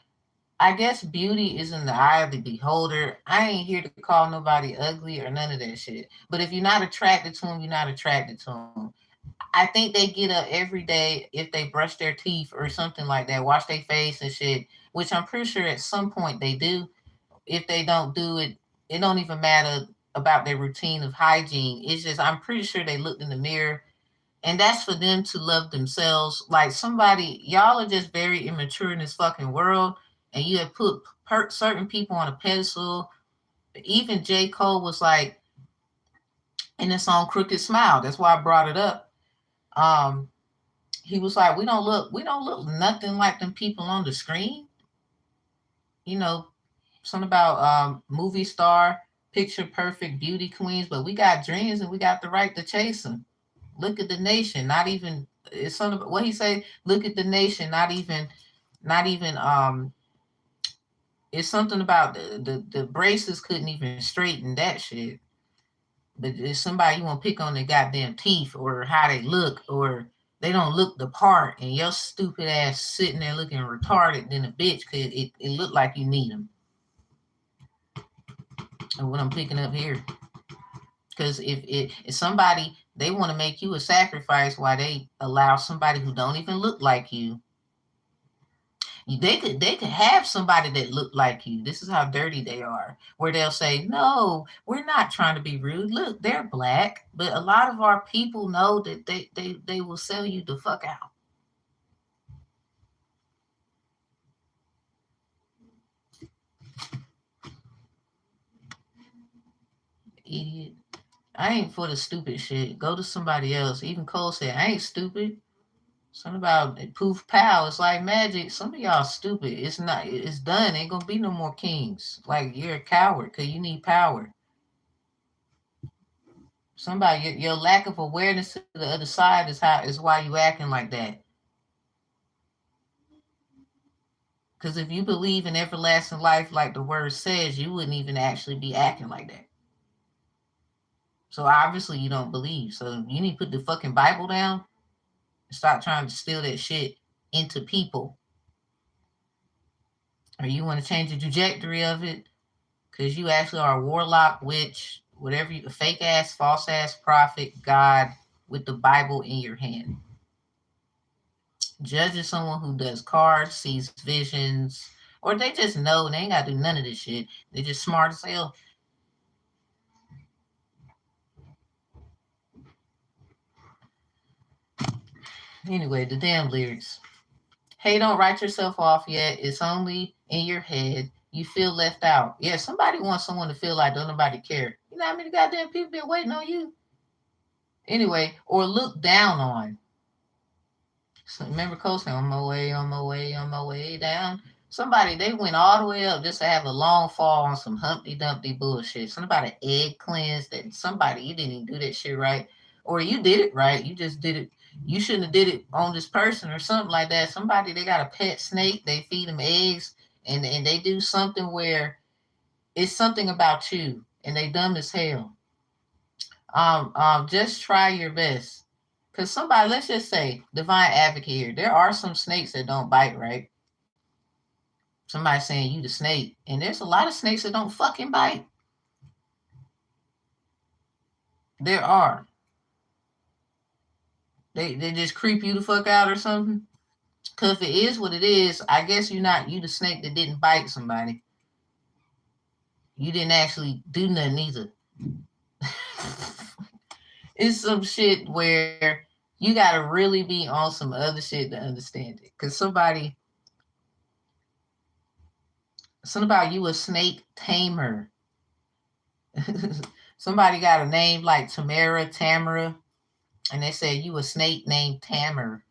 I guess beauty is in the eye of the beholder. I ain't here to call nobody ugly or none of that shit. But if you're not attracted to them, you're not attracted to them. I think they get up every day if they brush their teeth or something like that, wash their face and shit, which I'm pretty sure at some point they do. If they don't do it, it don't even matter about their routine of hygiene. It's just I'm pretty sure they looked in the mirror, and that's for them to love themselves. Like somebody, y'all are just very immature in this fucking world, and you have put certain people on a pedestal. Even J. Cole was like in the song "Crooked Smile." That's why I brought it up. Um, he was like, we don't look nothing like them people on the screen. You know, something about movie star, picture perfect beauty queens, but we got dreams and we got the right to chase them. Look at the nation, not even it's something what he say, look at the nation, not even it's something about the braces couldn't even straighten that shit. But it's somebody you want to pick on their goddamn teeth or how they look or they don't look the part and your stupid ass sitting there looking retarded than a bitch because it looked like you need them. And what I'm picking up here. Because if somebody they want to make you a sacrifice while they allow somebody who don't even look like you, they could have somebody that look like you. This is how dirty they are. Where they'll say, "No, we're not trying to be rude. Look, they're black." But a lot of our people know that they will sell you the fuck out. Idiot. I ain't for the stupid shit. Go to somebody else. Even Cole said, I ain't stupid. Something about poof pow. It's like magic. Some of y'all stupid. It's not. It's done. Ain't gonna be no more kings. Like you're a coward because you need power. Somebody, your lack of awareness to the other side is why you acting like that. Because if you believe in everlasting life, like the word says, you wouldn't even actually be acting like that. So obviously you don't believe. So you need to put the fucking Bible down and stop trying to steal that shit into people. Or you want to change the trajectory of it because you actually are a warlock, witch, whatever, you, a fake ass, false ass prophet, God with the Bible in your hand. Judge is someone who does cards, sees visions, or they just know they ain't got to do none of this shit. They're just smart as hell. Anyway, the damn lyrics. Hey, don't write yourself off yet. It's only in your head. You feel left out. Yeah, somebody wants someone to feel like don't nobody care. You know how many goddamn people been waiting on you? Anyway, or look down on. So remember Coach on my way, on my way, on my way down. Somebody, they went all the way up just to have a long fall on some Humpty Dumpty bullshit. Somebody egg cleansed that somebody, you didn't even do that shit right. Or you did it right. You just did it. You shouldn't have did it on this person or something like that. Somebody, they got a pet snake. They feed them eggs and they do something where it's something about you and they dumb as hell. Just try your best. Cause somebody, let's just say, divine advocate here. There are some snakes that don't bite, right? Somebody saying you the snake, and there's a lot of snakes that don't fucking bite. There are. They just creep you the fuck out or something. Cause if it is what it is, I guess you're not you the snake that didn't bite somebody. You didn't actually do nothing either. It's some shit where you gotta really be on some other shit to understand it. Cause something about you a snake tamer. Somebody got a name like Tamara, and they said you a snake named Tamer.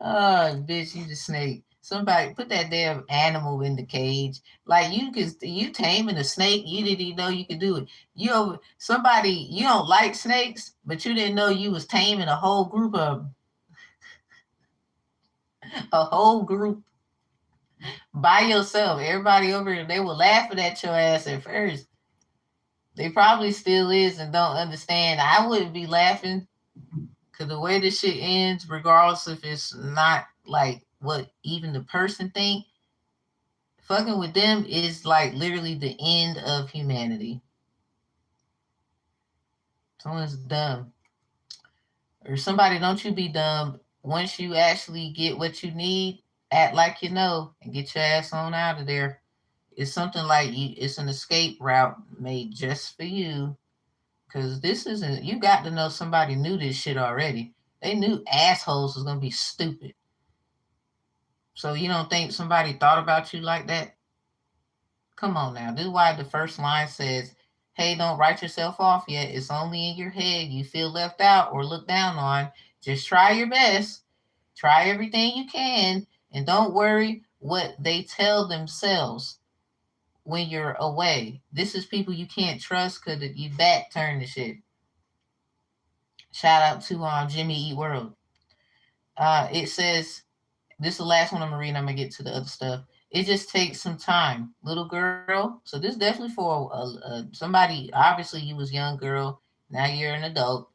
Oh, bitch, you the snake. Somebody put that damn animal in the cage. Like you taming a snake, you didn't even know you could do it. Somebody you don't like snakes, but you didn't know you was taming a whole group of a whole group by yourself. Everybody over there, they were laughing at your ass at first. They probably still is and don't understand. I wouldn't be laughing because the way this shit ends, regardless if it's not like what even the person think, fucking with them is like literally the end of humanity. Someone's dumb. Or somebody, don't you be dumb. Once you actually get what you need, act like you know and get your ass on out of there. It's something like you, it's an escape route made just for you. Cause this isn't, you got to know somebody knew this shit already. They knew assholes was gonna be stupid. So you don't think somebody thought about you like that? Come on now. This is why the first line says, hey, don't write yourself off yet. It's only in your head. You feel left out or looked down on. Just try your best. Try everything you can. And don't worry what they tell themselves when you're away. This is people you can't trust because you back turn the shit. Shout out to Jimmy Eat World. It says, this is the last one I'm reading. I'm going to get to the other stuff. It just takes some time. Little girl. So this is definitely for somebody, obviously you was a young girl. Now you're an adult.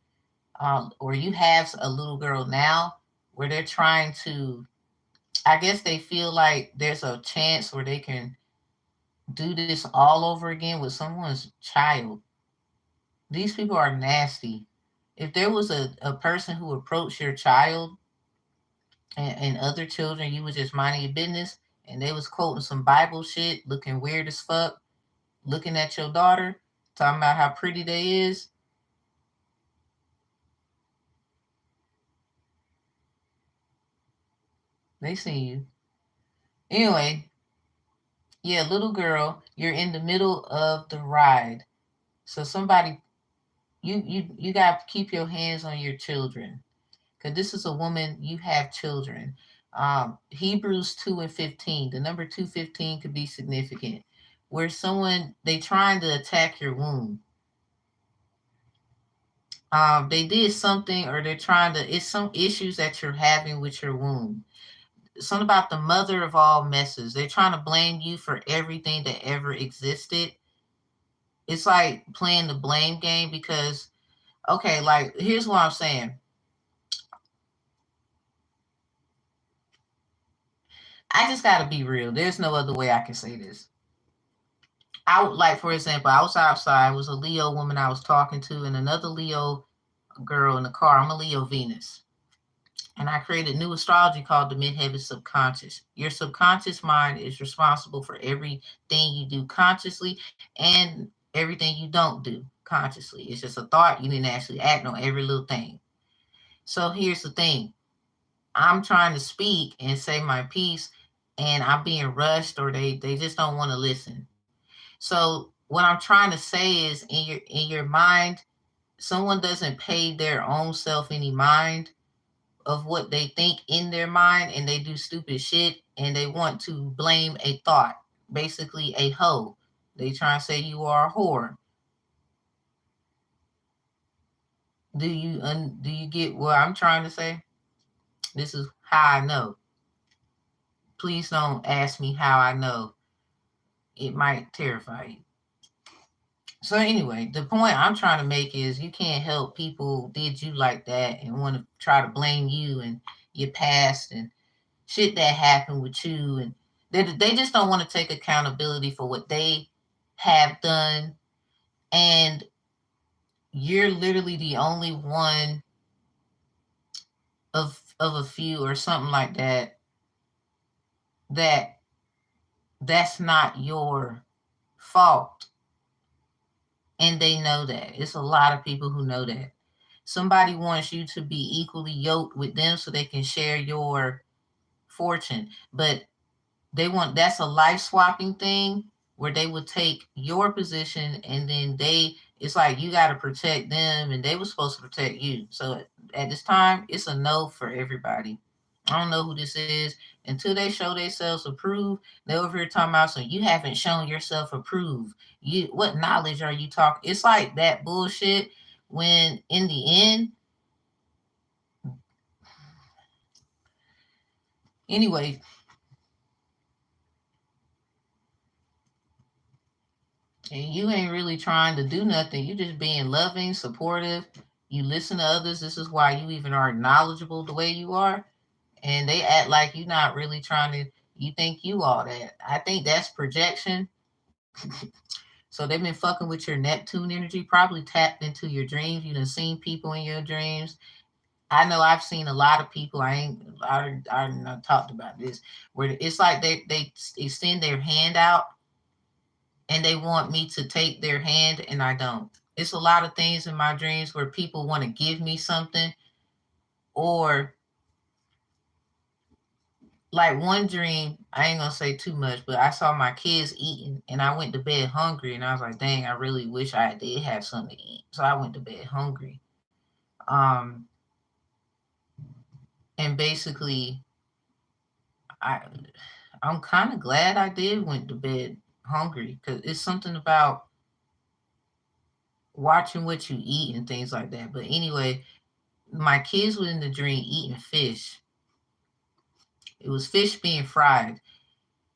Or you have a little girl now where they're trying to, I guess they feel like there's a chance where they can do this all over again with someone's child. These people are nasty. If there was a person who approached your child and other children, you was just minding your business, and they was quoting some Bible shit, looking weird as fuck, looking at your daughter, talking about how pretty they is. They see you. Anyway, yeah, little girl, you're in the middle of the ride. So somebody, you got to keep your hands on your children. Because this is a woman, you have children. Hebrews 2 and 15, the number 215 could be significant. Where someone, they trying to attack your womb. They did something, or they're trying to, it's some issues that you're having with your womb. Something about the mother of all messes. They're trying to blame you for everything that ever existed. It's like playing the blame game because, okay, like, here's what I'm saying. I just got to be real. There's no other way I can say this. I would, like, for example, I was outside. It was a Leo woman I was talking to, and another Leo girl in the car. I'm a Leo Venus. And I created a new astrology called the Midheaven Subconscious. Your subconscious mind is responsible for everything you do consciously and everything you don't do consciously. It's just a thought. You didn't actually act on every little thing. So here's the thing. I'm trying to speak and say my piece, and I'm being rushed, or they just don't want to listen. So what I'm trying to say is, in your mind, someone doesn't pay their own self any mind of what they think in their mind, and they do stupid shit, and they want to blame a thought, basically a hoe. They try and say you are a whore. Do you get what I'm trying to say? This is how I know. Please don't ask me how I know. It might terrify you. So anyway, the point I'm trying to make is, you can't help people did you like that and want to try to blame you and your past and shit that happened with you, and they just don't want to take accountability for what they have done. And you're literally the only one of a few or something like that, that that's not your fault. And they know that. It's a lot of people who know that. Somebody wants you to be equally yoked with them so they can share your fortune. But they want, that's a life swapping thing, where they would take your position, and then it's like you got to protect them, and they were supposed to protect you. So at this time, it's a no for everybody. I don't know who this is. Until they show themselves approved, they over here talking about, so you haven't shown yourself approved. What knowledge are you talking? It's like that bullshit, when in the end, anyway, and you ain't really trying to do nothing. You just being loving, supportive. You listen to others. This is why you even are knowledgeable the way you are. And they act like you're not really trying to, you think you all that. I think that's projection. So they've been fucking with your Neptune energy, probably tapped into your dreams. You done seen people in your dreams. I know I've seen a lot of people. I talked about this, where it's like they extend their hand out, and they want me to take their hand, and I don't. It's a lot of things in my dreams where people want to give me something, or like one dream, I ain't gonna say too much, but I saw my kids eating, and I went to bed hungry, and I was like, dang, I really wish I did have something to eat. So I went to bed hungry. Um, and basically, I I'm kind of glad I did went to bed hungry, because it's something about watching what you eat and things like that. But anyway, my kids were in the dream eating fish. It was fish being fried.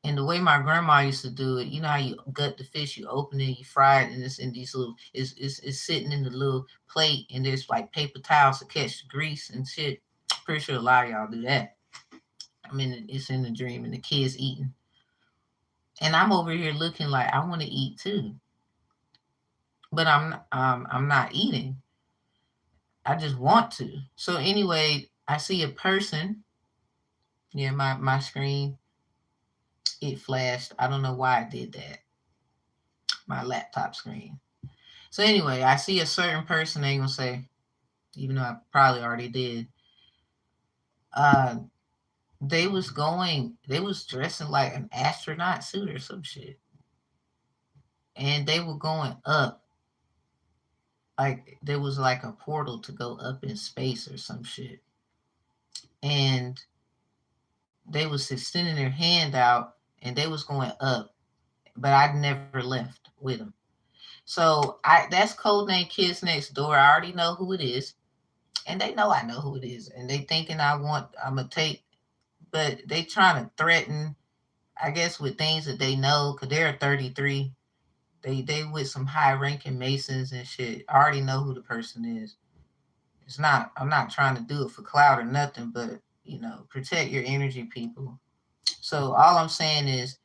And the way my grandma used to do it, you know how you gut the fish, you open it, you fry it, and it's in these little, it's sitting in the little plate, and there's like paper towels to catch the grease and shit. Pretty sure a lot of y'all do that. I mean, it's in the dream, and the kids eating. And I'm over here looking like I want to eat too. But I'm not eating. I just want to. So anyway, I see a person. Yeah, my screen, it flashed. I don't know why I did that. My laptop screen. So anyway, I see a certain person, I ain't gonna say, even though I probably already did. Uh, they was dressing like an astronaut suit or some shit. And they were going up, like there was like a portal to go up in space or some shit. And they was extending their hand out and they was going up, but I never left with them. So that's codename Kids Next Door. I already know who it is, and they know I know who it is, and they thinking I'm gonna take, but they trying to threaten, I guess, with things that they know, cause they're 33. They with some high ranking Masons and shit. I already know who the person is. It's not. I'm not trying to do it for clout or nothing, but protect your energy, people. So all I'm saying is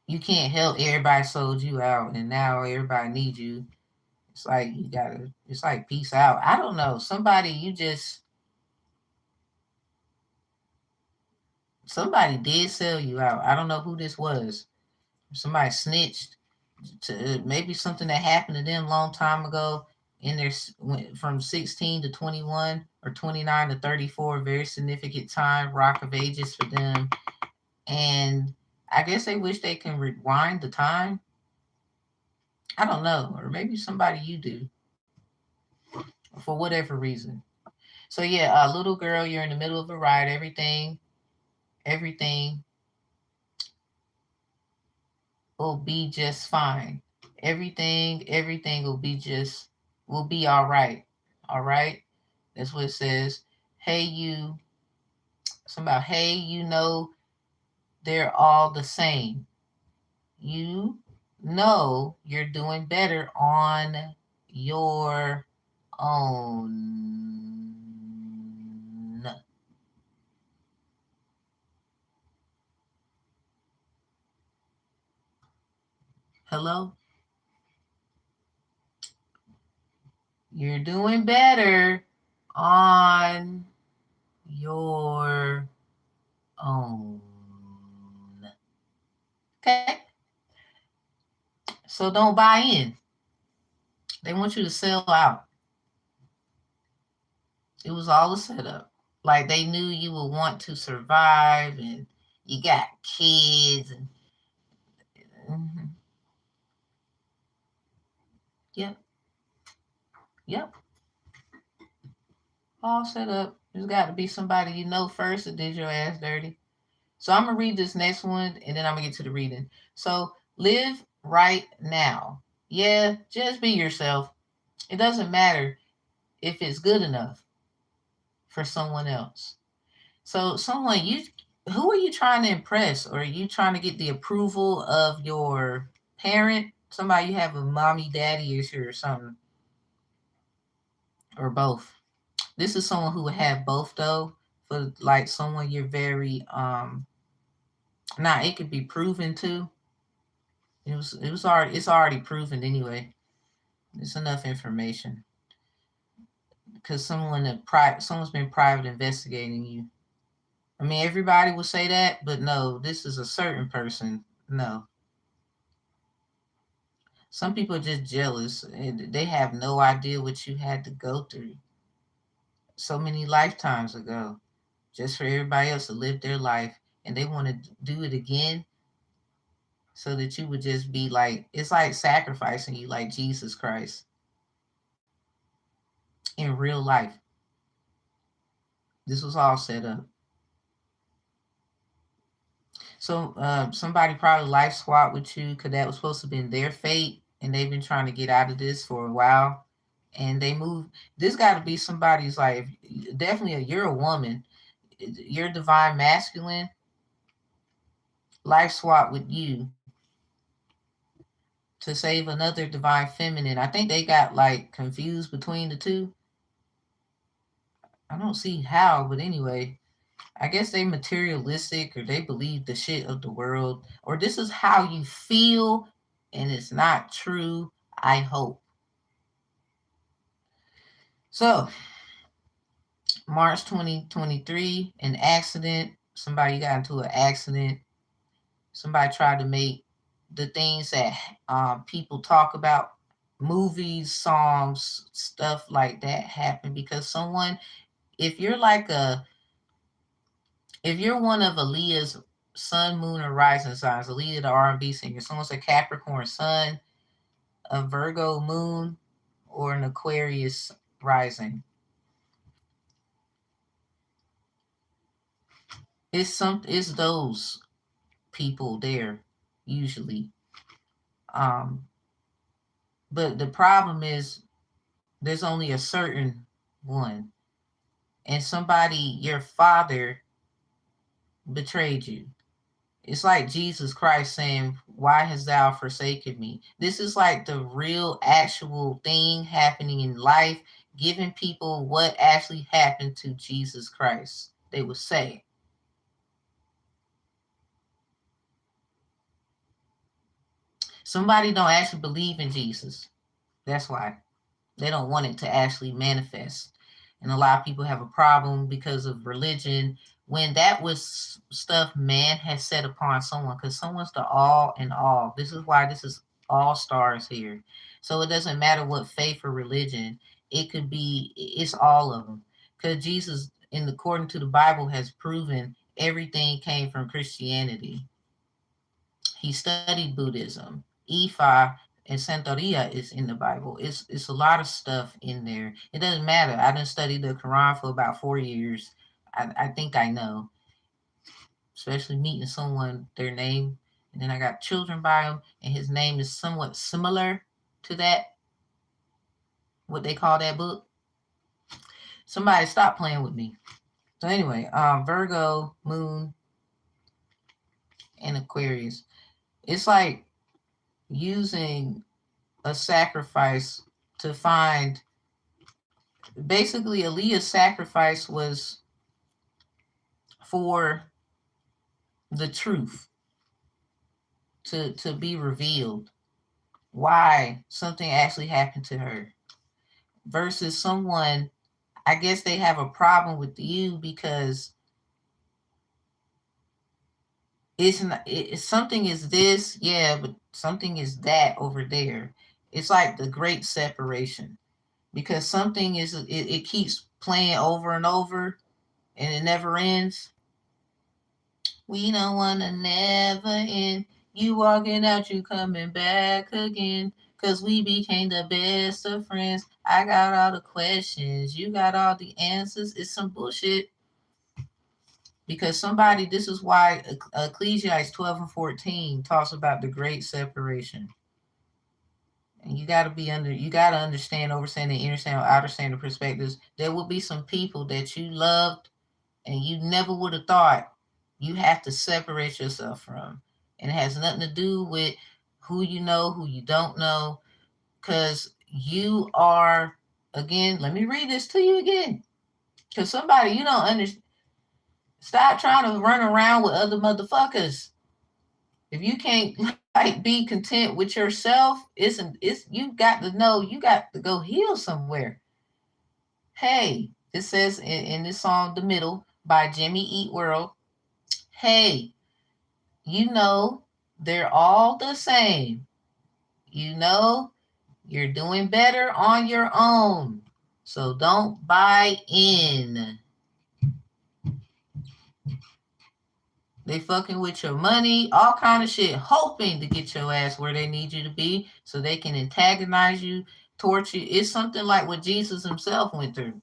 you can't help, everybody sold you out and now everybody needs you. It's like you gotta, it's like peace out. I don't know. Somebody did sell you out. I don't know who this was. Somebody snitched to maybe something that happened to them a long time ago in their, from 16 to 21 or 29 to 34, very significant time, rock of ages for them. And I guess they wish they can rewind the time. I don't know. Or maybe somebody you do for whatever reason. So yeah, little girl, you're in the middle of a ride. Everything will be just fine. Everything will be all right. All right. That's what it says. Hey, you. Somebody. Hey, they're all the same. You know you're doing better on your own. Hello? You're doing better on your own. Okay? So don't buy in. They want you to sell out. It was all a setup. Like they knew you would want to survive and you got kids and mhm. Yep, yep. All set up. There's got to be somebody you know first that did your ass dirty. So I'm gonna read this next one and then I'm gonna get to the reading. So live right now. Yeah, just be yourself. It doesn't matter if it's good enough for someone else. So someone you who are you trying to impress? Or are you trying to get the approval of your parent? Somebody you have a mommy daddy issue or something. Or both. This is someone who would have both though. For like someone you're very now it could be proven to. It's already proven anyway. It's enough information. Because someone's been private investigating you. I mean, everybody would say that, but no, this is a certain person. No, some people are just jealous. And they have no idea what you had to go through so many lifetimes ago, just for everybody else to live their life, and they want to do it again, so that you would just be like, it's like sacrificing you, like Jesus Christ in real life. This was all set up. So somebody probably life swapped with you because that was supposed to be their fate, and they've been trying to get out of this for a while. And they moved. This got to be somebody's life. Definitely, you're a woman. You're divine masculine. Life swap with you to save another divine feminine. I think they got like confused between the two. I don't see how, but anyway, I guess they materialistic or they believe the shit of the world, or this is how you feel and it's not true. I hope. So, March 2023, an accident. Somebody got into an accident. Somebody tried to make the things that people talk about, movies, songs, stuff like that happen because someone, if you're like If you're one of Aaliyah's sun, moon, or rising signs, Aaliyah, the R&B singer, someone's a Capricorn sun, a Virgo moon, or an Aquarius rising, it's those people there usually. Um, but the problem is there's only a certain one, and somebody, your father, betrayed you. It's like Jesus Christ saying, "Why hast thou forsaken me?" This is like the real, actual thing happening in life, giving people what actually happened to Jesus Christ. They would say, somebody don't actually believe in Jesus. That's why. They don't want it to actually manifest. And a lot of people have a problem because of religion when that was stuff man has set upon someone, because someone's the all in all. This is why this is all stars here. So it doesn't matter what faith or religion, it could be, it's all of them. Because Jesus, in according to the Bible, has proven everything came from Christianity. He studied Buddhism. Ifa and Santeria is in the Bible. It's a lot of stuff in there. It doesn't matter. I didn't study the Quran for about 4 years. I think I know, especially meeting someone, their name, and then I got children by him, and his name is somewhat similar to that, what they call that book. Somebody stop playing with me. So anyway, Virgo, Moon, and Aquarius. It's like using a sacrifice to find, basically Aaliyah's sacrifice was for the truth to be revealed, why something actually happened to her, versus someone, I guess they have a problem with you because it's not, something is this, yeah, but something is that over there. It's like the great separation, because something is, it keeps playing over and over and it never ends. We don't wanna never end. You walking out, you coming back again. Cause we became the best of friends. I got all the questions. You got all the answers. It's some bullshit. Because somebody, this is why Ecclesiastes 12 and 14 talks about the great separation. And you gotta understand, overstand, and understand, understand the perspectives. There will be some people that you loved and you never would have thought you have to separate yourself from. And it has nothing to do with who you know, who you don't know, because you are, again, let me read this to you again. Because somebody, you don't understand, stop trying to run around with other motherfuckers. If you can't like be content with yourself, it's you got to know, you got to go heal somewhere. Hey, it says in this song, The Middle by Jimmy Eat World, hey, you know, they're all the same. You know, you're doing better on your own. So don't buy in. They fucking with your money, all kind of shit, hoping to get your ass where they need you to be so they can antagonize you, torture you. It's something like what Jesus himself went through.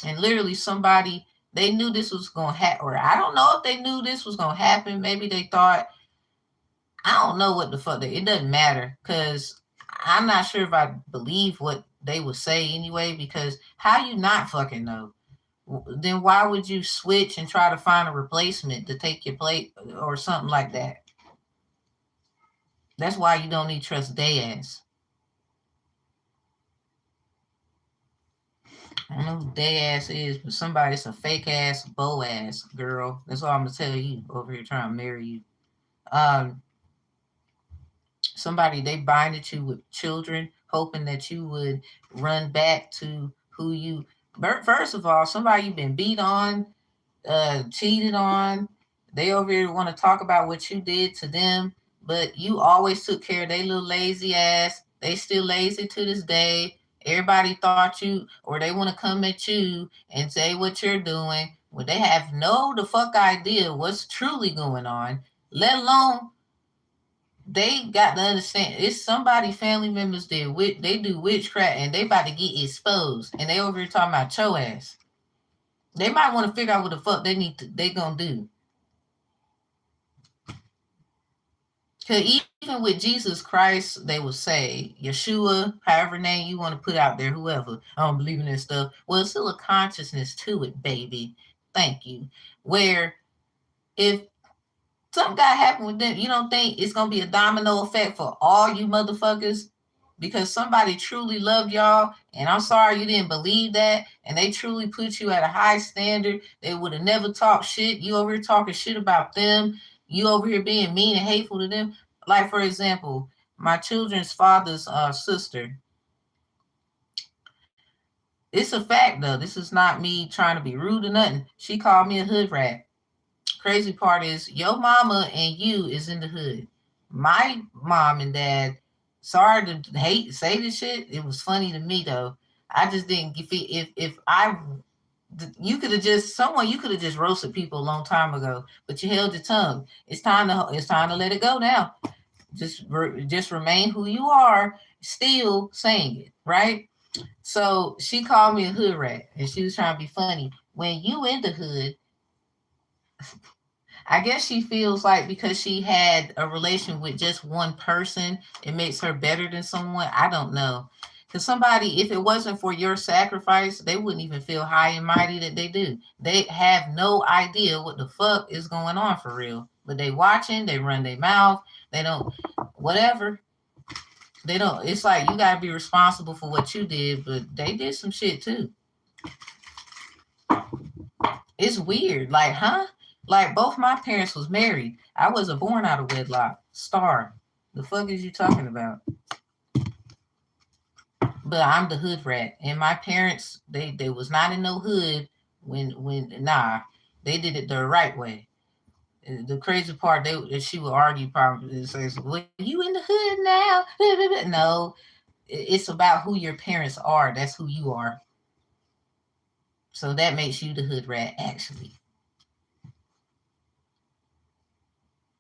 And literally somebody, they knew this was going to happen, or I don't know if they knew this was going to happen. Maybe they thought, I don't know what the fuck. It doesn't matter, because I'm not sure if I believe what they would say anyway, because how you not fucking know? Then why would you switch and try to find a replacement to take your plate or something like that? That's why you don't need to trust they ass. I don't know who they ass is, but somebody's a fake ass, bow ass girl. That's all I'm gonna tell you over here trying to marry you. Um, Somebody, they binded you with children, hoping that you would run back to who you. First of all, somebody you've been beat on, cheated on. They over here want to talk about what you did to them, but you always took care of their little lazy ass. They still lazy to this day. Everybody thought you, or they want to come at you and say what you're doing Well, they have no the fuck idea what's truly going on, let alone they got to understand it's somebody family members they do witchcraft and they about to get exposed and they over here talking about your ass. They might want to figure out what the fuck they gonna do. Cause even with Jesus Christ, they will say Yeshua, however name you want to put out there, whoever. I don't believe in that stuff. Well, it's still a consciousness to it, baby. Thank you. Where if something got happen with them, you don't think it's gonna be a domino effect for all you motherfuckers? Because somebody truly loved y'all, and I'm sorry you didn't believe that, and they truly put you at a high standard. They would have never talked shit. You over here talking shit about them. You over here being mean and hateful to them. Like, for example, my children's father's sister. It's a fact, though. This is not me trying to be rude or nothing. She called me a hood rat. Crazy part is your mama and you is in the hood. My mom and dad, sorry to say this shit. It was funny to me though. I just didn't get if I you could have just roasted people a long time ago, but you held your tongue. It's time to let it go now. Just remain who you are, still saying it, right? So she called me a hood rat and she was trying to be funny. When you in the hood, I guess she feels like because she had a relation with just one person, it makes her better than someone. I don't know. Because somebody, if it wasn't for your sacrifice, they wouldn't even feel high and mighty that they do. They have no idea what the fuck is going on for real. But they watching, they run their mouth, they don't, whatever. They don't, it's like you got to be responsible for what you did, but they did some shit too. It's weird. Like, huh? Like, both my parents was married. I wasn't born out of wedlock. Star. The fuck is you talking about? But I'm the hood rat. And my parents, they was not in no hood nah. They did it the right way. The crazy part, she would argue probably and say, well, you in the hood now? No. It's about who your parents are. That's who you are. So that makes you the hood rat, actually.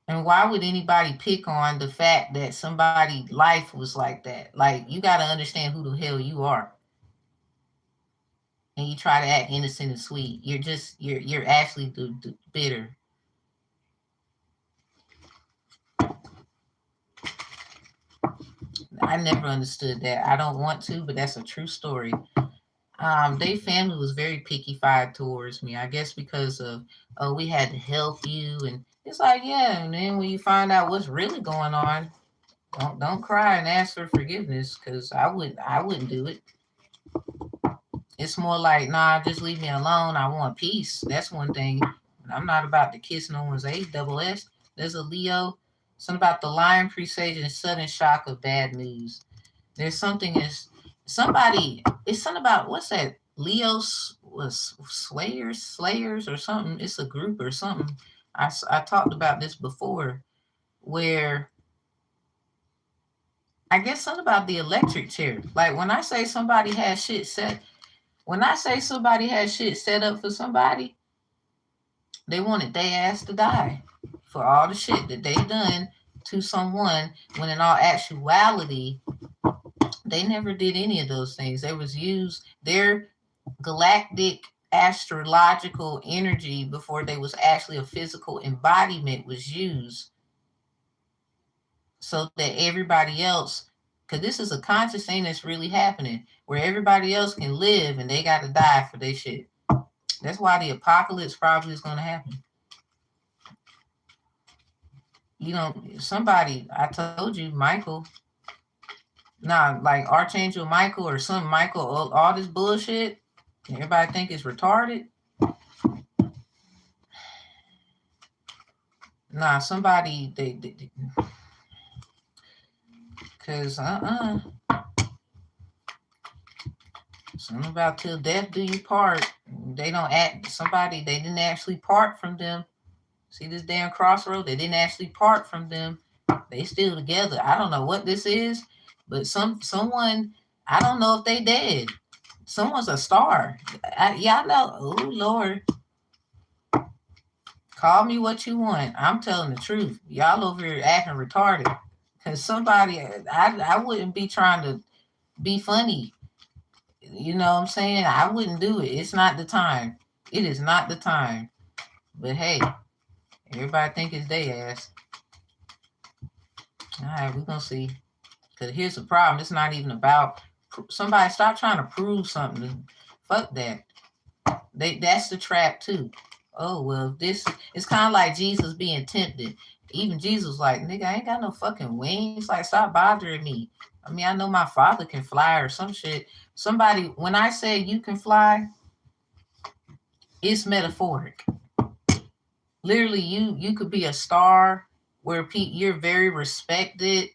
And why would anybody pick on the fact that somebody's life was like that? Like, you got to understand who the hell you are. And you try to act innocent and sweet. You're actually bitter. I never understood that. I don't want to, but that's a true story. Their family was very picky-fied towards me. I guess because of, oh, we had to help you. And it's like, yeah. And then when you find out what's really going on, don't cry and ask for forgiveness, because I wouldn't do it. It's more like, nah, just leave me alone. I want peace. That's one thing. I'm not about to kiss no one's De'Gawdess. There's a Leo. Something about the lion presaging sudden shock of bad news. There's something it's something about, what's that? Leo's was Slayers or something. It's a group or something. I talked about this before, where I guess something about the electric chair. Like, when I say somebody has shit set up for somebody, they wanted their ass to die for all the shit that they done to someone, when in all actuality, they never did any of those things. They was used their galactic astrological energy before they was actually a physical embodiment was used, so that everybody else, because this is a conscious thing that's really happening, where everybody else can live and they got to die for their shit. That's why the apocalypse probably is going to happen. You know, somebody, I told you, Michael, like Archangel Michael or some Michael, all this bullshit, everybody think it's retarded. Nah, somebody, they because something about till death do you part. They don't act, somebody, they didn't actually part from them. See this damn crossroad? They didn't actually part from them. They still together. I don't know what this is, but someone, I don't know if they dead. Someone's a star. Y'all know. Oh Lord. Call me what you want. I'm telling the truth. Y'all over here acting retarded. Cause somebody, I wouldn't be trying to be funny. You know what I'm saying? I wouldn't do it. It's not the time. It is not the time. But hey, everybody think it's their ass. All right, we're gonna see. Cause here's the problem. It's not even about somebody. Stop trying to prove something. Fuck that. That's the trap too. Oh well, this it's kind of like Jesus being tempted. Even Jesus was like, nigga, I ain't got no fucking wings. Like, stop bothering me. I mean, I know my father can fly or some shit. Somebody, when I say you can fly, it's metaphoric. Literally, you could be a star where you're very respected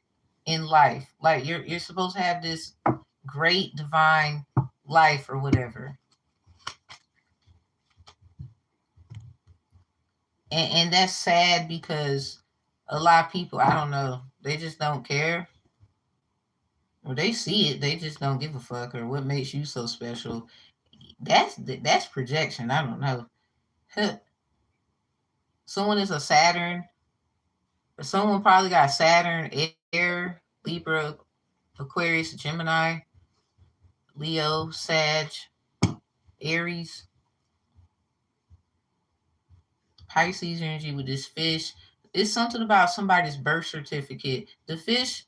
in life. Like you're supposed to have this great divine life or whatever. And that's sad because a lot of people, I don't know, they just don't care. Or they see it, they just don't give a fuck. Or what makes you so special? That's projection. I don't know. Someone is a Saturn. Someone probably got Saturn, Air, Libra, Aquarius, Gemini, Leo, Sag, Aries, Pisces energy with this fish. It's something about somebody's birth certificate. The fish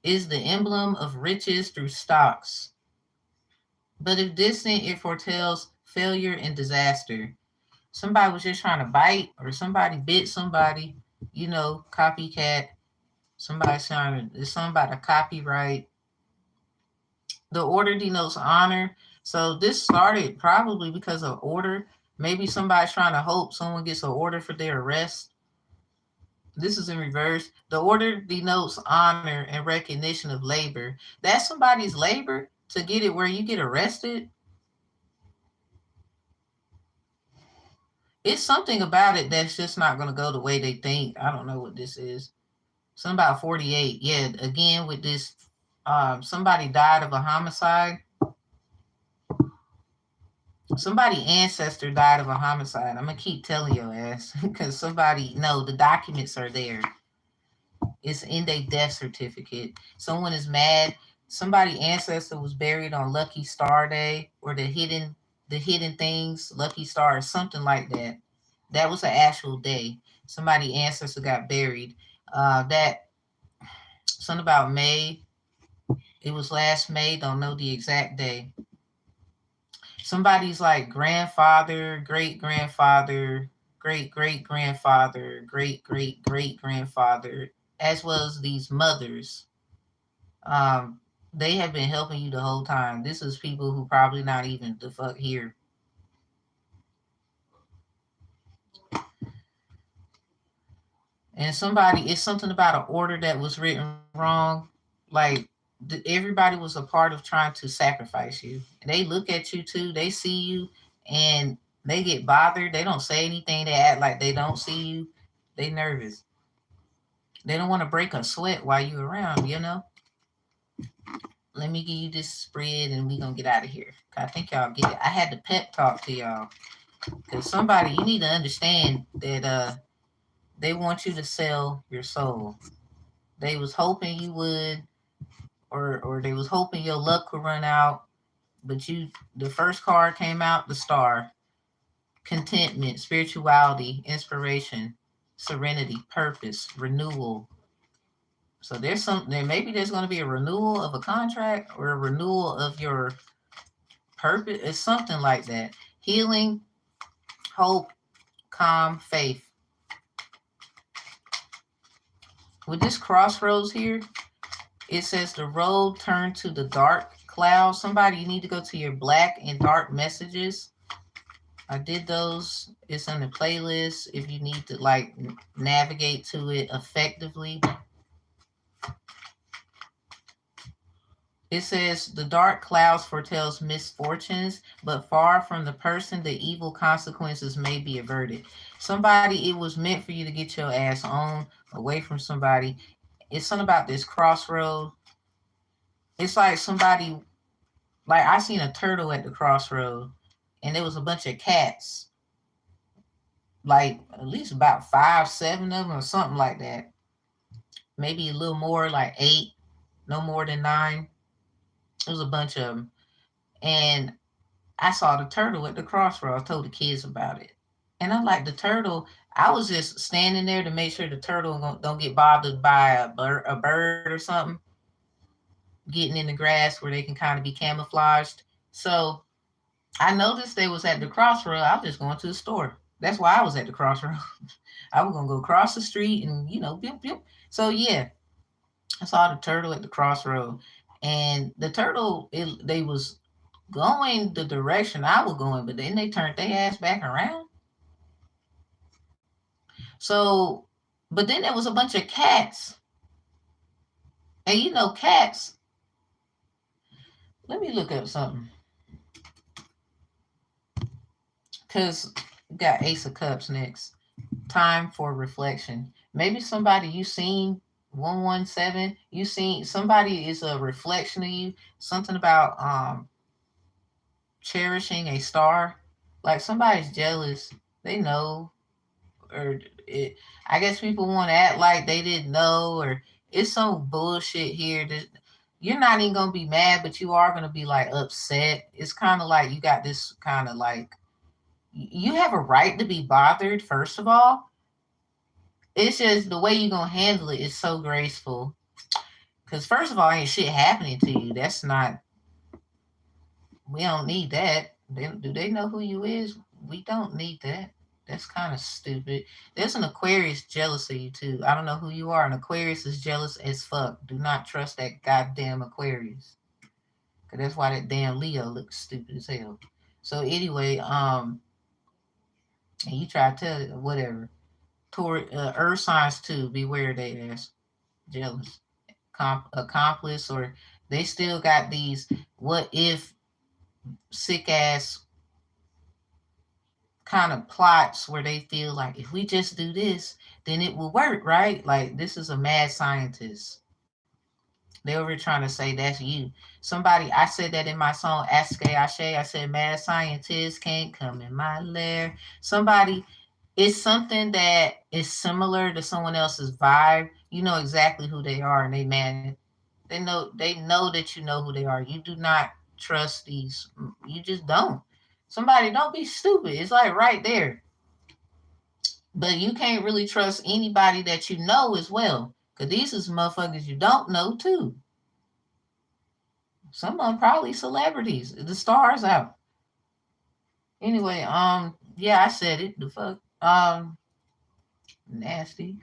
is the emblem of riches through stocks. But if distant, it foretells failure and disaster. Somebody was just trying to bite, or somebody bit somebody, copycat. Somebody's trying to, it's something about a copyright. The order denotes honor. So this started probably because of order. Maybe somebody's trying to hope someone gets an order for their arrest. This is in reverse. The order denotes honor and recognition of labor. That's somebody's labor to get it where you get arrested. It's something about it that's just not going to go the way they think. I don't know what this is. Something about 48. Yeah, again with this, somebody died of a homicide. Somebody ancestor died of a homicide. I'm going to keep telling your ass because the documents are there. It's in their death certificate. Someone is mad. Somebody ancestor was buried on Lucky Star Day, or the hidden things, Lucky Star, or something like that. That was an actual day. Somebody ancestor got buried. That something about May. It was last May. Don't know the exact day. Somebody's like grandfather, great grandfather, great great grandfather, great great great grandfather, as well as these mothers. Um, they have been helping you the whole time. This is people who probably not even the fuck here. And it's something about an order that was written wrong. Like everybody was a part of trying to sacrifice you. And they look at you too. They see you, and they get bothered. They don't say anything. They act like they don't see you. They nervous. They don't want to break a sweat while you're around. Let me give you this spread and we gonna get out of here. I think y'all get it. I had to pep talk to y'all. Because somebody, you need to understand that they want you to sell your soul. They was hoping you would, or they was hoping your luck could run out. But the first card came out, the star. Contentment, spirituality, inspiration, serenity, purpose, renewal. So maybe there's going to be a renewal of a contract or a renewal of your purpose. It's something like that. Healing, hope, calm, faith. With this crossroads here, it says the road turned to the dark cloud. Somebody, you need to go to your black and dark messages. I did those. It's on the playlist if you need to navigate to it effectively. It says the dark clouds foretells misfortunes, but far from the person, the evil consequences may be averted. Somebody, it was meant for you to get your ass on away from somebody. It's something about this crossroad. It's like somebody, like I seen a turtle at the crossroad, and there was a bunch of cats. like at least about 5, 7 of them or something like that. Maybe a little more, like 8, no more than 9. It was a bunch of them. And I saw the turtle at the crossroads. I told the kids about it. And I'm like, the turtle, I was just standing there to make sure the turtle don't get bothered by a bird or something getting in the grass where they can kind of be camouflaged. So I noticed they was at the crossroad. I was just going to the store. That's why I was at the crossroad. I was gonna go across the street and beep, beep. So yeah, I saw the turtle at the crossroad, and the turtle they was going the direction I was going, but then they turned their ass back around. So, but then there was a bunch of cats, and cats. Let me look up something, cause we got Ace of Cups next. Time for reflection. Maybe somebody you seen 117. You seen somebody is a reflection of you. Something about cherishing a star. Like somebody's jealous. They know, or I guess people want to act like they didn't know, or it's some bullshit here that you're not even gonna be mad, but you are gonna be like upset. It's kind of like you got this kind of like you have a right to be bothered. First of all, it's just the way you're gonna handle it is so graceful. Because first of all, ain't shit happening to you. That's not. We don't need that. Do they know who you is? We don't need that. That's kind of stupid. There's an Aquarius jealous of you too. I don't know who you are. An Aquarius is jealous as fuck. Do not trust that goddamn Aquarius. Cause that's why that damn Leo looks stupid as hell. So anyway, and you try to tell it whatever. Earth signs too. Beware they ass jealous. Accomplice, or they still got these what if sick ass kind of plots where they feel like if we just do this, then it will work, right? Like this is a mad scientist. They over trying to say that's you. Somebody, I said that in my song Aske Ashe. I said mad scientists can't come in my lair. Somebody, it's something that is similar to someone else's vibe. You know exactly who they are, and they mad. They know that you know who they are. You do not trust these. You just don't. Somebody don't be stupid. It's like right there. But you can't really trust anybody that you know as well. Cause these is motherfuckers you don't know too. Some of them probably celebrities. The stars out. Anyway, yeah, I said it. The fuck. Nasty.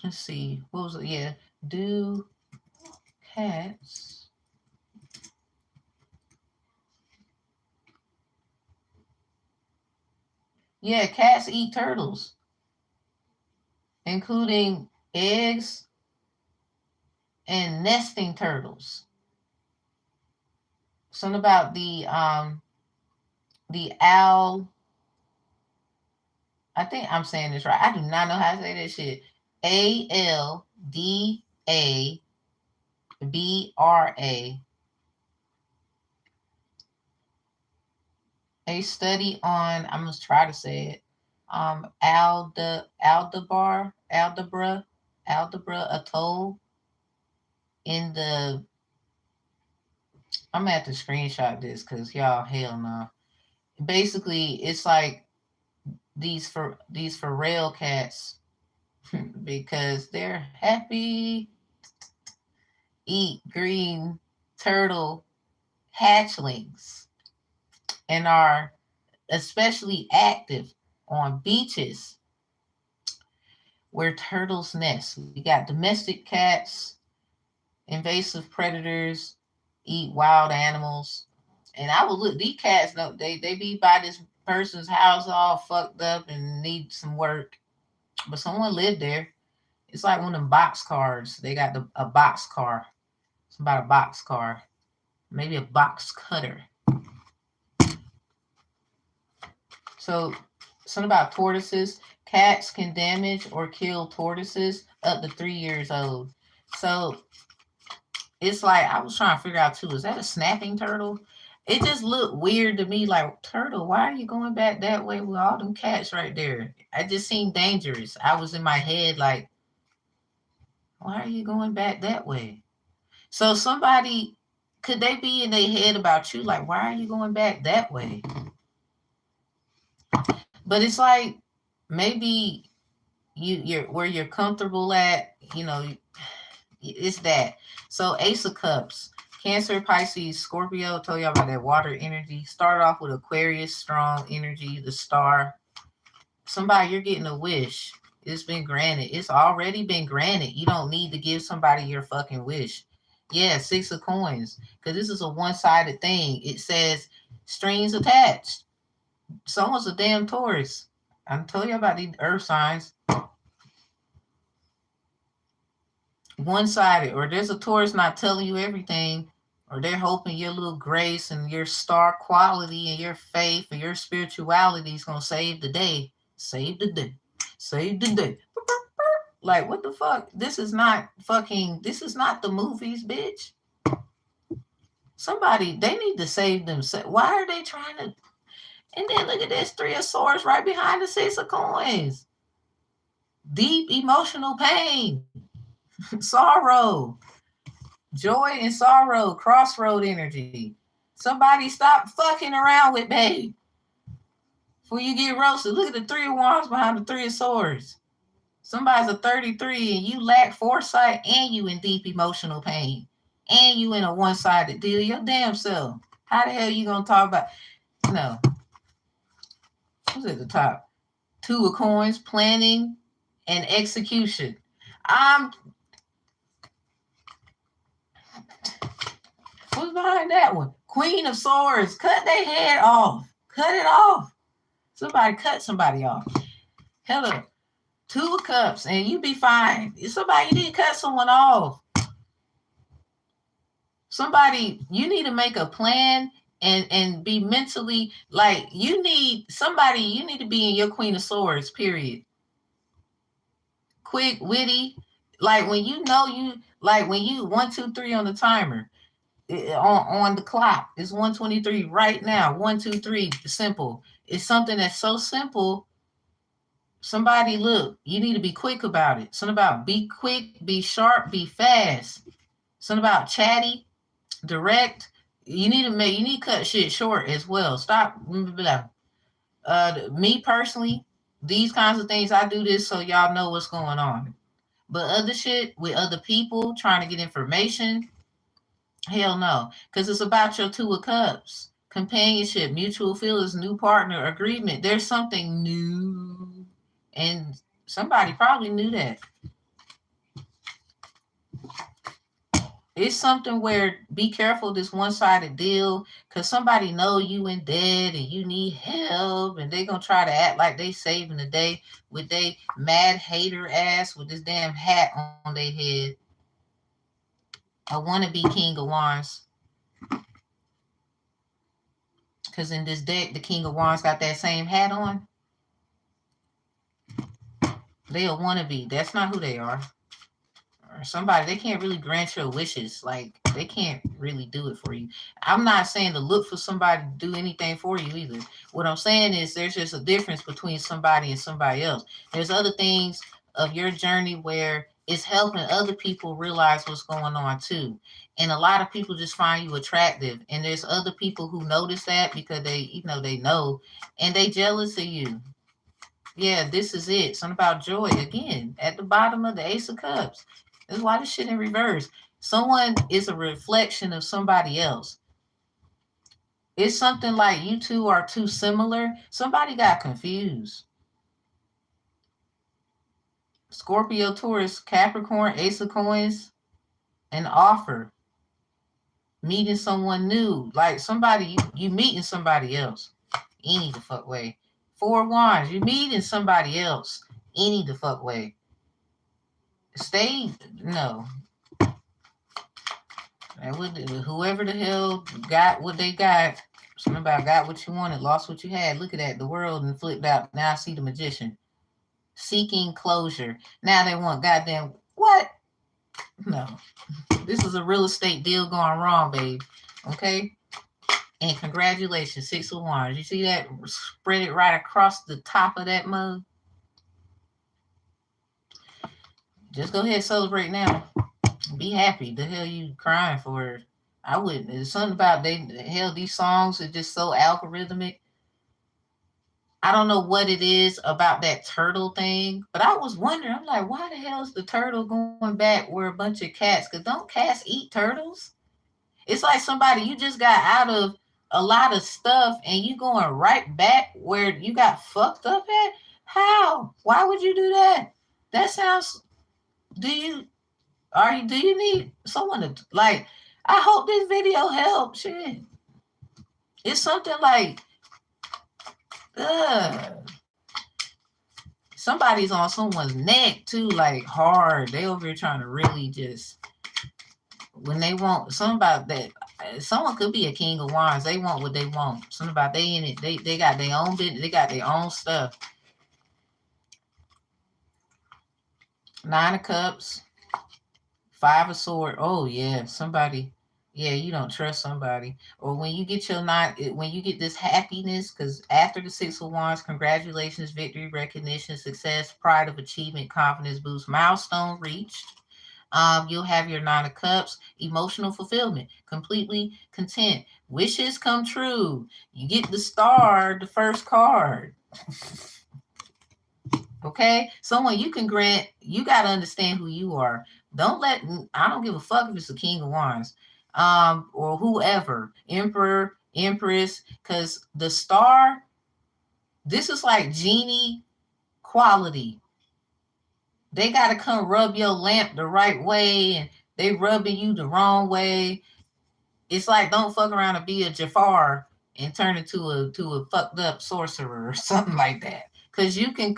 Let's see. What was it? Yeah. Do cats Yeah, cats eat turtles, including eggs and nesting turtles. Something about the owl. I think I'm saying this right. I do not know how to say this shit. Aldabra. A study on. I'm gonna try to say it. Aldabra atoll in the. I'm gonna have to screenshot this because y'all hell no. Basically, it's like these feral cats because they're happy eat green turtle hatchlings and are especially active on beaches where turtles nest. We got domestic cats, invasive predators, eat wild animals. And I would look, these cats, no, they be by this person's house all fucked up and need some work. But someone lived there. It's like one of them box cars. They got a box car. It's about a box car. Maybe a box cutter. So something about tortoises. Cats can damage or kill tortoises up to 3 years old. So it's like I was trying to figure out too, is that a snapping turtle? It just looked weird to me, like, Turtle, why are you going back that way with all them cats right there? I just seemed dangerous. I was in my head like, why are you going back that way? So somebody, could they be in their head about you, like, why are you going back that way? But it's like, maybe you're where you're comfortable at, it's that. So Ace of Cups, Cancer, Pisces, Scorpio, told y'all about that water energy. Started off with Aquarius, strong energy, the star. Somebody, you're getting a wish. It's been granted. It's already been granted. You don't need to give somebody your fucking wish. Yeah, 6 of Coins. Because this is a one-sided thing. It says strings attached. Someone's a damn Taurus. I'm telling you about these earth signs. One-sided, or there's a Taurus not telling you everything, or they're hoping your little grace and your star quality and your faith and your spirituality is gonna save the day. Save the day. Save the day. Like, what the fuck? This is not the movies, bitch. Somebody, they need to save themselves. Why are they trying to? And then look at this 3 of Swords right behind the 6 of Coins. Deep emotional pain. Sorrow, joy and sorrow, crossroad energy. Somebody stop fucking around with babe before you get roasted. Look at the 3 of Wands behind the 3 of Swords. Somebody's a 33 and you lack foresight and you in deep emotional pain and you in a one-sided deal. Your damn self. How the hell you gonna talk about? No. Who's at the top? 2 of Coins, planning and execution. Who's behind that one? Queen of Swords. Cut their head off. Cut it off. Somebody cut somebody off. Hello. 2 of Cups, and you be fine. Somebody, you need to cut someone off. Somebody, you need to make a plan and be mentally, like, you need to be in your Queen of Swords, period. Quick, witty, like when you 1, 2, 3 on the timer. On the clock. It's 1:23 right now. 1, 2, 3. Simple. It's something that's so simple. Somebody, look, you need to be quick about it. Something about be quick, be sharp, be fast. Something about chatty, direct. You need to cut shit short as well. Stop. Me personally, these kinds of things, I do this so y'all know what's going on. But other shit with other people trying to get information, hell no. Because it's about your 2 of Cups. Companionship, mutual feelings, new partner, agreement. There's something new. And somebody probably knew that. It's something where be careful this one-sided deal, because somebody know you in debt and you need help, and they gonna try to act like they saving the day with they mad hater ass with this damn hat on their head. I want to be King of Wands, because in this deck the King of Wands got that same hat on. They'll want to be. That's not who they are. Or somebody, they can't really grant your wishes. Like, they can't really do it for you. I'm not saying to look for somebody to do anything for you either. What I'm saying is there's just a difference between somebody and somebody else. There's other things of your journey where it's helping other people realize what's going on too. And a lot of people just find you attractive. And there's other people who notice that because they know, and they jealous of you. Yeah, this is it. Something about joy again at the bottom of the Ace of Cups. That's why this shit in reverse. Someone is a reflection of somebody else. It's something like you two are too similar. Somebody got confused. Scorpio, Taurus, Capricorn, Ace of Coins, an offer. Meeting someone new. Like somebody, you meeting somebody else. Any the fuck way. 4 of Wands, you meeting somebody else. Any the fuck way. No. Whoever the hell got what they got, something about got what you wanted, lost what you had. Look at that, the world, and flipped out. Now I see the Magician. Seeking closure. Now they want goddamn what? No. This is a real estate deal going wrong, babe. Okay? And congratulations, 6 of Wands. You see that? Spread it right across the top of that mug. Just go ahead and celebrate now. Be happy. The hell you crying for? I wouldn't. There's something about these songs are just so algorithmic. I don't know what it is about that turtle thing, but I was wondering, I'm like, why the hell is the turtle going back where a bunch of cats? Because don't cats eat turtles? It's like somebody, you just got out of a lot of stuff and you going right back where you got fucked up at? How? Why would you do that? That sounds, do you need someone to, like, I hope this video helps. Shit. It's something like, ugh. Somebody's on someone's neck too, like hard. They over here trying to really just, when they want something about that, someone could be a King of Wands. They want what they want. Something about they in it. They got their own business. They got their own stuff. 9 of Cups, 5 of Swords. Oh yeah, somebody. Yeah, you don't trust somebody. Or when you get when you get this happiness, because after the 6 of Wands, congratulations, victory, recognition, success, pride of achievement, confidence boost, milestone reached. You'll have your 9 of Cups, emotional fulfillment, completely content, wishes come true. You get the Star, the first card. Okay, someone you can grant. You got to understand who you are. I don't give a fuck if it's a King of Wands, or whoever, Emperor, Empress, because the Star, this is like genie quality. They got to come rub your lamp the right way, and they rubbing you the wrong way. It's like, don't fuck around and be a Jafar and turn into a fucked up sorcerer or something like that. Because you can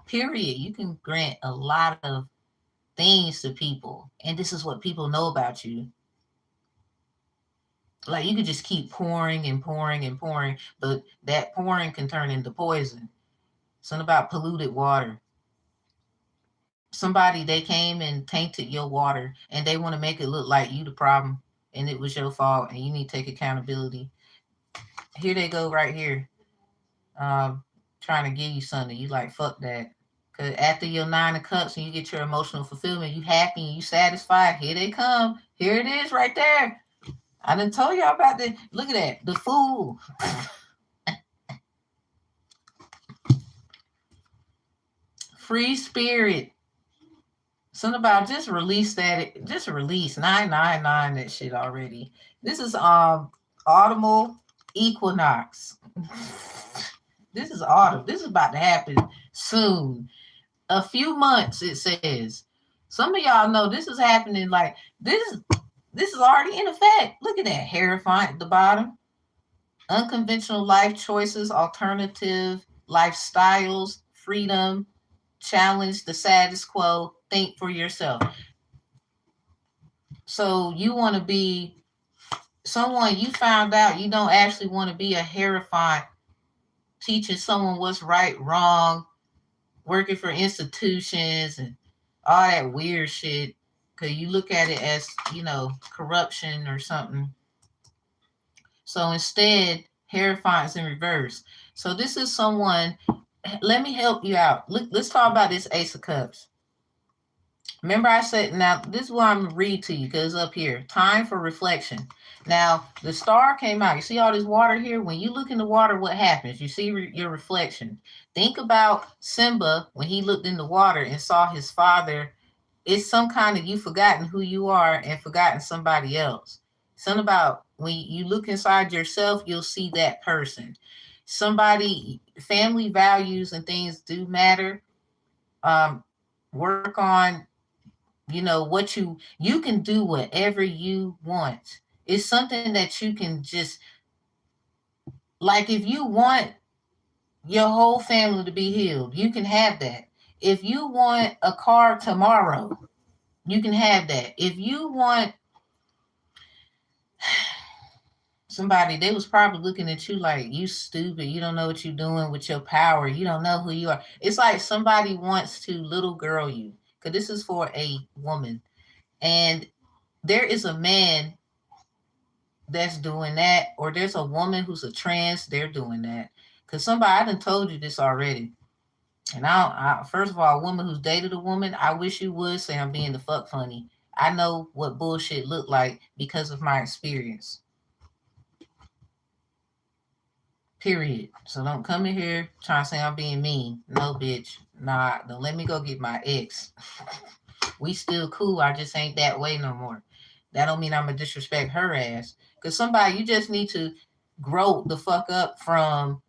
period. You can grant a lot of things to people, and this is what people know about you. Like, you could just keep pouring and pouring and pouring, but that pouring can turn into poison. Something about polluted water. Somebody, they came and tainted your water, and they want to make it look like you the problem, and it was your fault, and you need to take accountability. Here they go right here, trying to give you something. You like, fuck that. Because after your 9 of Cups and you get your emotional fulfillment, you happy and you satisfied. Here they come. Here it is right there. I done told y'all about this. Look at that. The Fool. Free spirit. Something about just release that. Just release 999 that shit already. This is autumnal equinox. This is autumn. This is about to happen soon. A few months, it says. Some of y'all know this is happening. Like, this is already in effect. Look at that hierophant at the bottom. Unconventional life choices, alternative lifestyles, freedom, challenge the status quo, think for yourself. So you want to be someone, you found out you don't actually want to be a hierophant teaching someone what's right, wrong, working for institutions and all that weird shit, because you look at it as, corruption or something. So instead, hierophants in reverse. So this is someone, let me help you out. Let's talk about this Ace of Cups. Remember I said, now this is what I'm going to read to you, because it's up here. Time for reflection. Now, the Star came out. You see all this water here? When you look in the water, what happens? You see your reflection. Think about Simba when he looked in the water and saw his father. It's some kind of, you forgotten who you are and forgotten somebody else. Something about when you look inside yourself, you'll see that person. Somebody, family values and things do matter. Work on, what you can do whatever you want. It's something that you can just, like, if you want your whole family to be healed, you can have that. If you want a car tomorrow, you can have that. If you want somebody, they was probably looking at you like, you stupid, you don't know what you're doing with your power, you don't know who you are. It's like somebody wants to little girl you, because this is for a woman. And there is a man that's doing that, or there's a woman who's a trans, they're doing that. Cause somebody, I done told you this already. And first of all, a woman who's dated a woman, I wish you would say I'm being the fuck funny. I know what bullshit look like because of my experience. Period. So don't come in here trying to say I'm being mean. No, bitch. Nah, don't let me go get my ex. We still cool. I just ain't that way no more. That don't mean I'm gonna disrespect her ass. Cause somebody, you just need to grow the fuck up from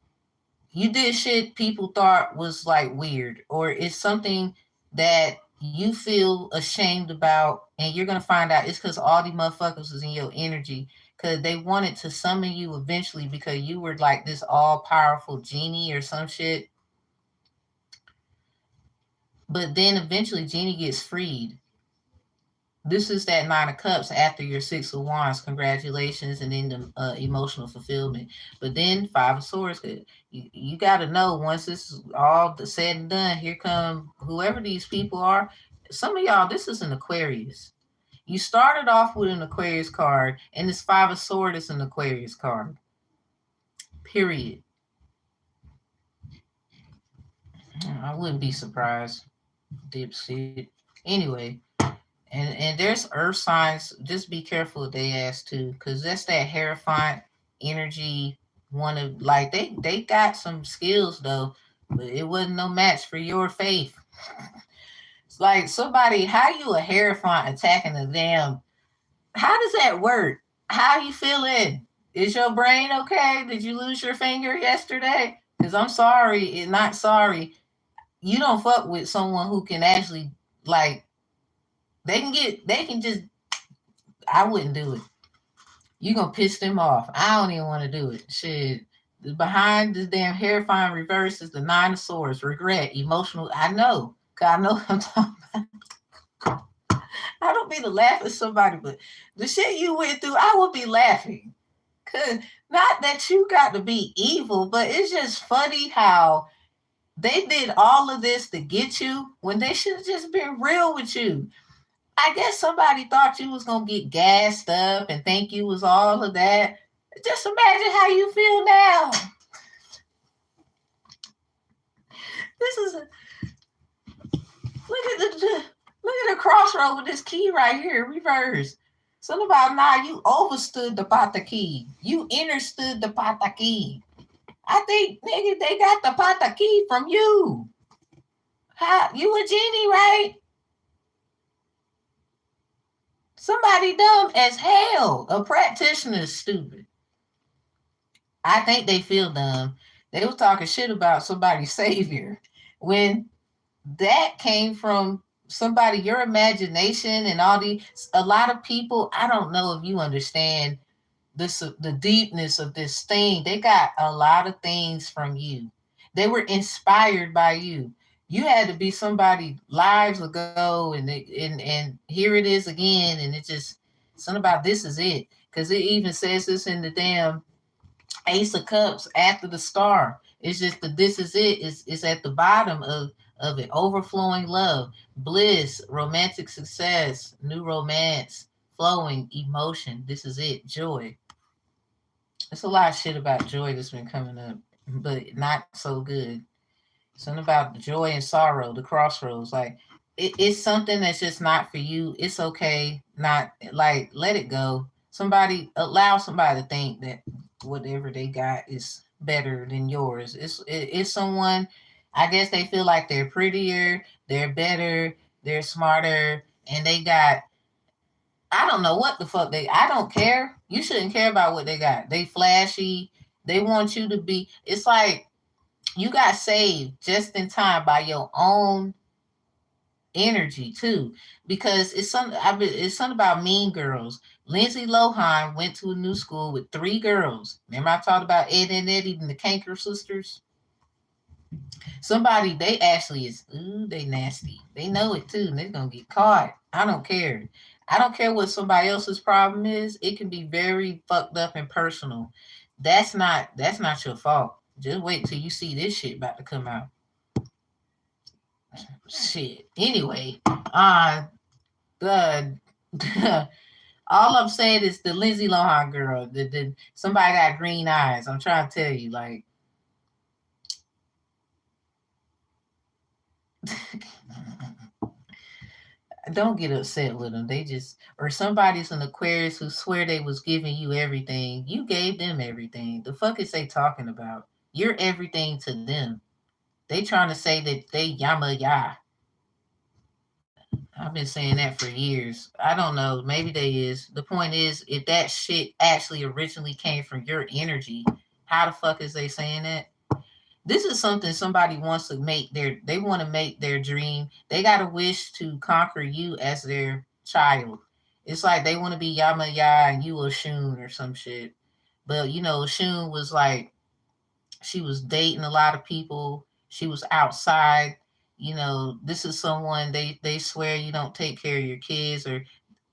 you did shit people thought was like weird, or it's something that you feel ashamed about, and you're gonna find out it's because all these motherfuckers was in your energy because they wanted to summon you eventually because you were like this all powerful genie or some shit. But then eventually Genie gets freed. This is that Nine of Cups after your Six of Wands. Congratulations, and then the emotional fulfillment. But then Five of Swords. You got to know once this is all said and done, here come whoever these people are. Some of y'all, this is an Aquarius. You started off with an Aquarius card, and this Five of Swords is an Aquarius card. Period. I wouldn't be surprised, dipshit. Anyway, and there's earth signs. Just be careful with they ass too, because that's that Hierophant energy. One of like they got some skills though, but it wasn't no match for your faith. It's like somebody, how you a Hierophant attacking a damn? How does that work? How you feeling? Is your brain okay? Did you lose your finger yesterday? Because I'm sorry, it's not sorry. You don't fuck with someone who can actually like they can just I wouldn't do it. You gonna piss them off. I don't even want to do it. Shit. Behind this damn Hierophant reverse is the Nine of Swords, regret, emotional. I know. Cause I know I'm talking about. I don't mean to laugh at somebody, but the shit you went through, I would be laughing. Cause not that you got to be evil, but it's just funny how they did all of this to get you when they should have just been real with you. I guess somebody thought you was gonna get gassed up and think you was all of that. Just imagine how you feel now. This is look at the crossroad with this key right here, reverse. Something about now you overstood the pata key. You understood the pata key. I think nigga they got the pata key from you. How you a genie, right? Somebody dumb as hell. A practitioner is stupid. I think they feel dumb. They was talking shit about somebody's savior when that came from somebody, your imagination and all a lot of people. I don't know if you understand this, the deepness of this thing. They got a lot of things from you. They were inspired by you. You had to be somebody lives ago, and here it is again, and it just something about this is it, because it even says this in the damn Ace of Cups after the star. It's just the this is it. It's at the bottom of it. Overflowing love, bliss, romantic success, new romance, flowing emotion. This is it. Joy. There's a lot of shit about joy that's been coming up, but not so good. Something about the joy and sorrow, the crossroads. Like it's something that's just not for you. It's okay. Not like let it go. Somebody allow somebody to think that whatever they got is better than yours. It's someone. I guess they feel like they're prettier, they're better, they're smarter, and they got. I don't know what the fuck they. I don't care. You shouldn't care about what they got. They flashy. They want you to be. It's like you got saved just in time by your own energy too, because it's something about Mean Girls. Lindsay Lohan went to a new school with 3 girls. Remember I talked about Ed and Eddie and the Kanker sisters. Somebody they actually is they nasty. They know it too, and they're gonna get caught. I don't care. I don't care what somebody else's problem is. It can be very fucked up and personal. That's not your fault. Just wait till you see this shit about to come out. Shit. Anyway, the All I'm saying is the Lindsay Lohan girl. Somebody got green eyes. I'm trying to tell you, like, don't get upset with them. They just, or somebody's an Aquarius who swear they was giving you everything. You gave them everything. The fuck is they talking about? You're everything to them. They trying to say that they yama ya. I've been saying that for years. I don't know. Maybe they is. The point is, if that shit actually originally came from your energy, how the fuck is they saying that? This is something somebody wants to make they want to make their dream. They got a wish to conquer you as their child. It's like they want to be Yama Ya and you a Shun or some shit. But you know, Shun was like, she was dating a lot of people. She was outside. You know, this is someone they swear you don't take care of your kids, or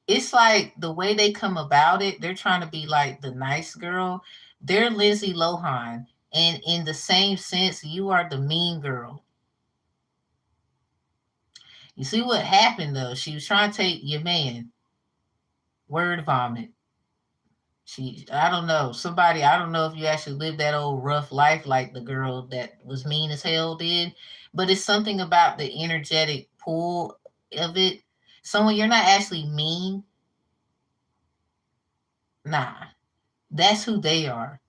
it's like the way they come about it, they're trying to be like the nice girl. They're Lindsay Lohan. And in the same sense, you are the mean girl. You see what happened though? She was trying to take your man. Word vomit. I don't know. Somebody, I don't know if you actually lived that old rough life like the girl that was mean as hell did, but it's something about the energetic pull of it. So when you're not actually mean, nah, that's who they are.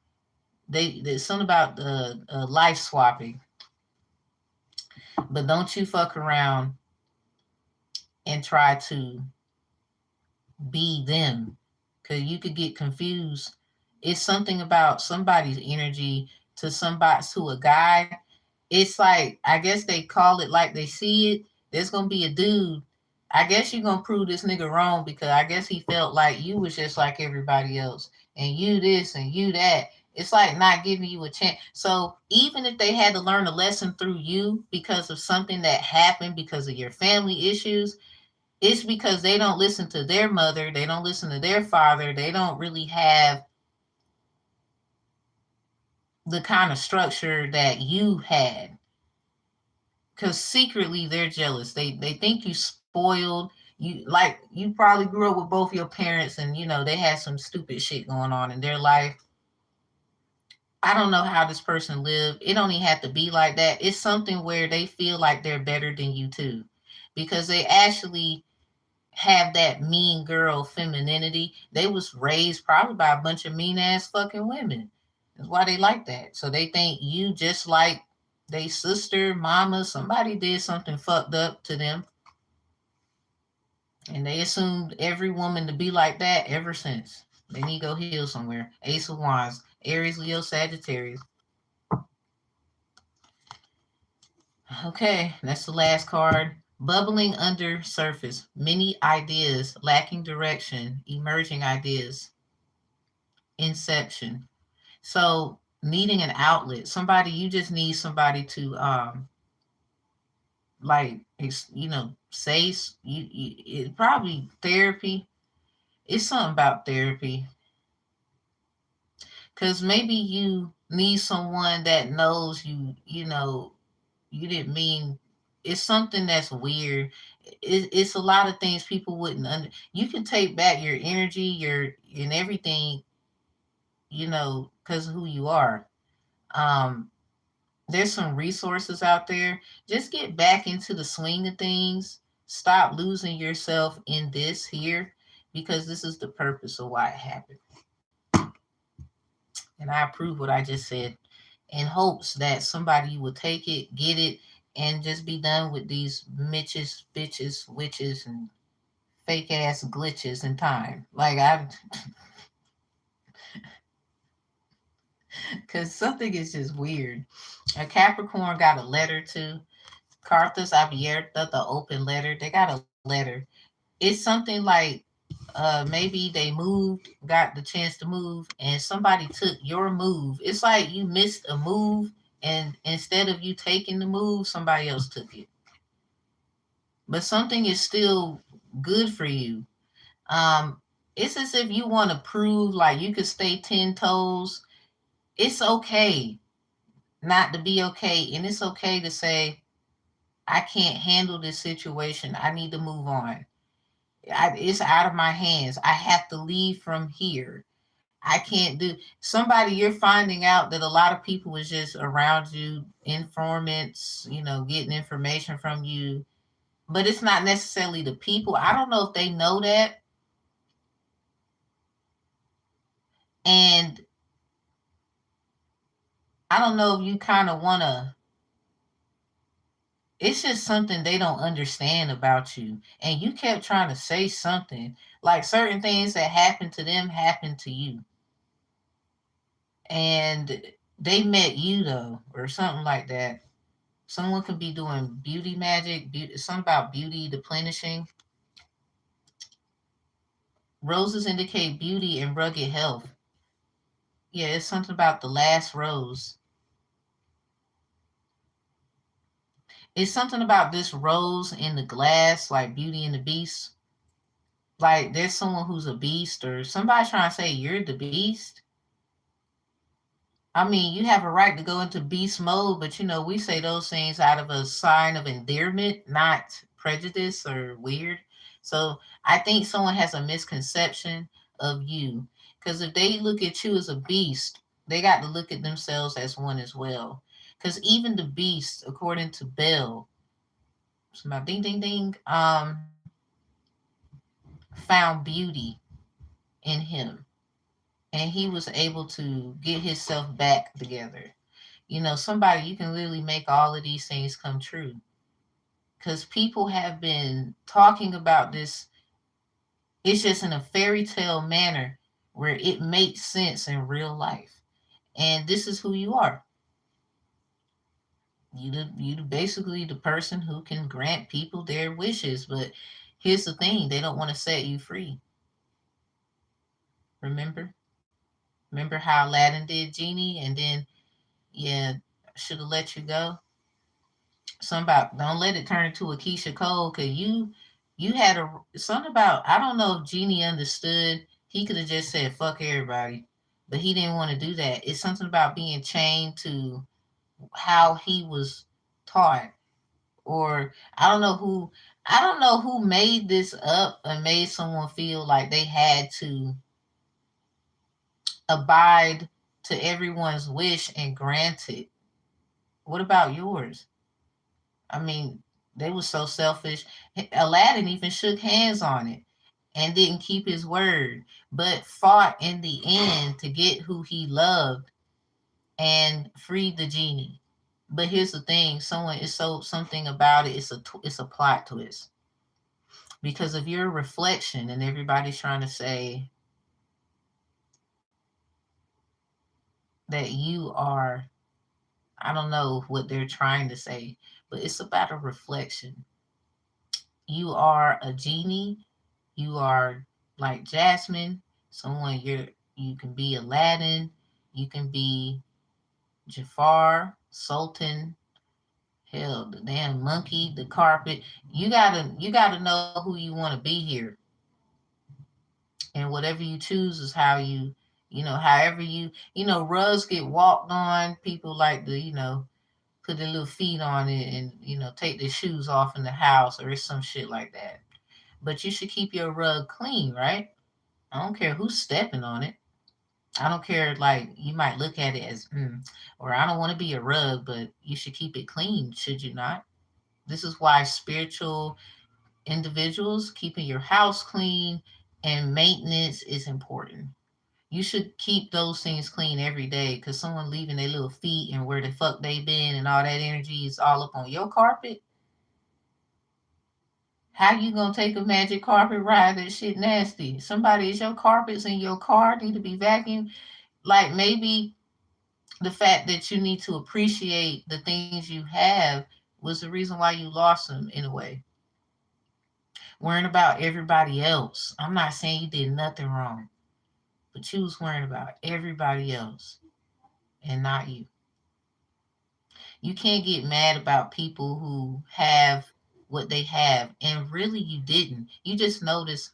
There's something about the life swapping, but don't you fuck around and try to be them, because you could get confused. It's something about somebody's energy to a guy. It's like, I guess they call it like they see it. There's gonna be a dude. I guess you're gonna prove this nigga wrong, because I guess he felt like you was just like everybody else, and you this and you that. It's like not giving you a chance. So even if they had to learn a lesson through you because of something that happened because of your family issues, it's because they don't listen to their mother, they don't listen to their father, they don't really have the kind of structure that you had. Because secretly they're jealous. They think you spoiled. You like you probably grew up with both your parents, and you know they had some stupid shit going on in their life. I don't know how this person lived. It don't even have to be like that. It's something where they feel like they're better than you too, because they actually have that mean girl femininity. They was raised probably by a bunch of mean ass fucking women. That's why they like that. So they think you just like they sister, mama, somebody did something fucked up to them. And they assumed every woman to be like that ever since. They need to go heal somewhere. Ace of Wands, Aries, Leo, Sagittarius. Okay, that's the last card. Bubbling under surface, many ideas, lacking direction, emerging ideas, inception. So needing an outlet, somebody, you just need somebody to like say it probably therapy. It's something about therapy, because maybe you need someone that knows you didn't mean. It's something that's weird. It's a lot of things people wouldn't you can take back your energy, your and everything, because of who you are. um there's some resources out there. Just get back into the swing of things. Stop losing yourself in this here, because this is the purpose of why it happened. And I approve what I just said, in hopes that somebody will take it, get it, and just be done with these Mitches, bitches, witches, and fake ass glitches in time. Because something is just weird. A Capricorn got a letter too. Cartas Abierta, the open letter. They got a letter. It's something like maybe they moved, got the chance to move, and somebody took your move. It's like you missed a move, and instead of you taking the move, somebody else took it. But something is still good for you. Um, it's as if you want to prove like you could stay 10 toes. It's okay not to be okay, and it's okay to say, I can't handle this situation. I need to move on. It's out of my hands. I have to leave from here. I can't do somebody you're finding out that a lot of people was just around you, informants, getting information from you, but it's not necessarily the people. I don't know if they know that. And I don't know if you kind of want to, it's just something they don't understand about you. And you kept trying to say something like certain things that happened to them happened to you. And they met you though, or something like that. Someone could be doing beauty magic, something about beauty replenishing. Roses indicate beauty and rugged health. Yeah, it's something about the last rose. It's something about this rose in the glass, like Beauty and the Beast. Like there's someone who's a beast, or somebody trying to say you're the beast. I mean, you have a right to go into beast mode, but we say those things out of a sign of endearment, not prejudice or weird. So I think someone has a misconception of you. Because if they look at you as a beast, they got to look at themselves as one as well. Because even the beast, according to Bell, my ding ding ding, found beauty in him. And he was able to get himself back together. Somebody you can literally make all of these things come true. Because people have been talking about this. It's just in a fairy tale manner where it makes sense in real life. And this is who you are. You basically the person who can grant people their wishes. But here's the thing, they don't want to set you free. Remember? Remember how Aladdin did Genie and then, yeah, should have let you go? Something about don't let it turn into a Keisha Cole, because you had something about, I don't know if Genie understood. He could have just said fuck everybody, but he didn't want to do that. It's something about being chained to how he was taught. Or I don't know who made this up and made someone feel like they had to abide to everyone's wish and grant it. What about yours? I mean, they were so selfish. Aladdin even shook hands on it and didn't keep his word, but fought in the end to get who he loved and freed the genie. But here's the thing: someone is so something about it. It's a plot twist, because of your reflection, and everybody's trying to say that you are. I don't know what they're trying to say, but it's about a reflection. You are a genie. You are like Jasmine, someone you can be Aladdin, you can be Jafar, Sultan, hell, the damn monkey, the carpet. You gotta know who you want to be here. And whatever you choose is how however rugs get walked on, people like to, put their little feet on it and, take their shoes off in the house or some shit like that. But you should keep your rug clean, right? I don't care who's stepping on it. I don't care, like, you might look at it as, or I don't want to be a rug, but you should keep it clean, should you not? This is why spiritual individuals, keeping your house clean and maintenance is important. You should keep those things clean every day, because someone leaving their little feet and where the fuck they been and all that energy is all up on your carpet. How you gonna take a magic carpet ride? That shit nasty. Somebody, is your carpets in your car need to be vacuumed? Like, maybe the fact that you need to appreciate the things you have was the reason why you lost them in a way. Worrying about everybody else. I'm not saying you did nothing wrong, but you was worrying about everybody else and not you. You can't get mad about people who have what they have, and really you didn't. You just noticed,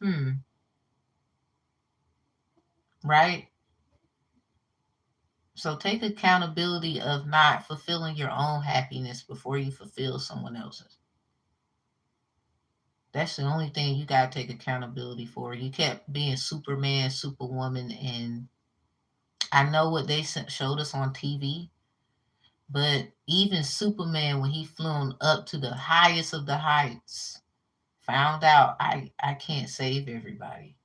right? So take accountability of not fulfilling your own happiness before you fulfill someone else's. That's the only thing you got to take accountability for. You kept being Superman, Superwoman, and I know what they showed us on TV, but even Superman, when he flew up to the highest of the heights, found out I can't save everybody.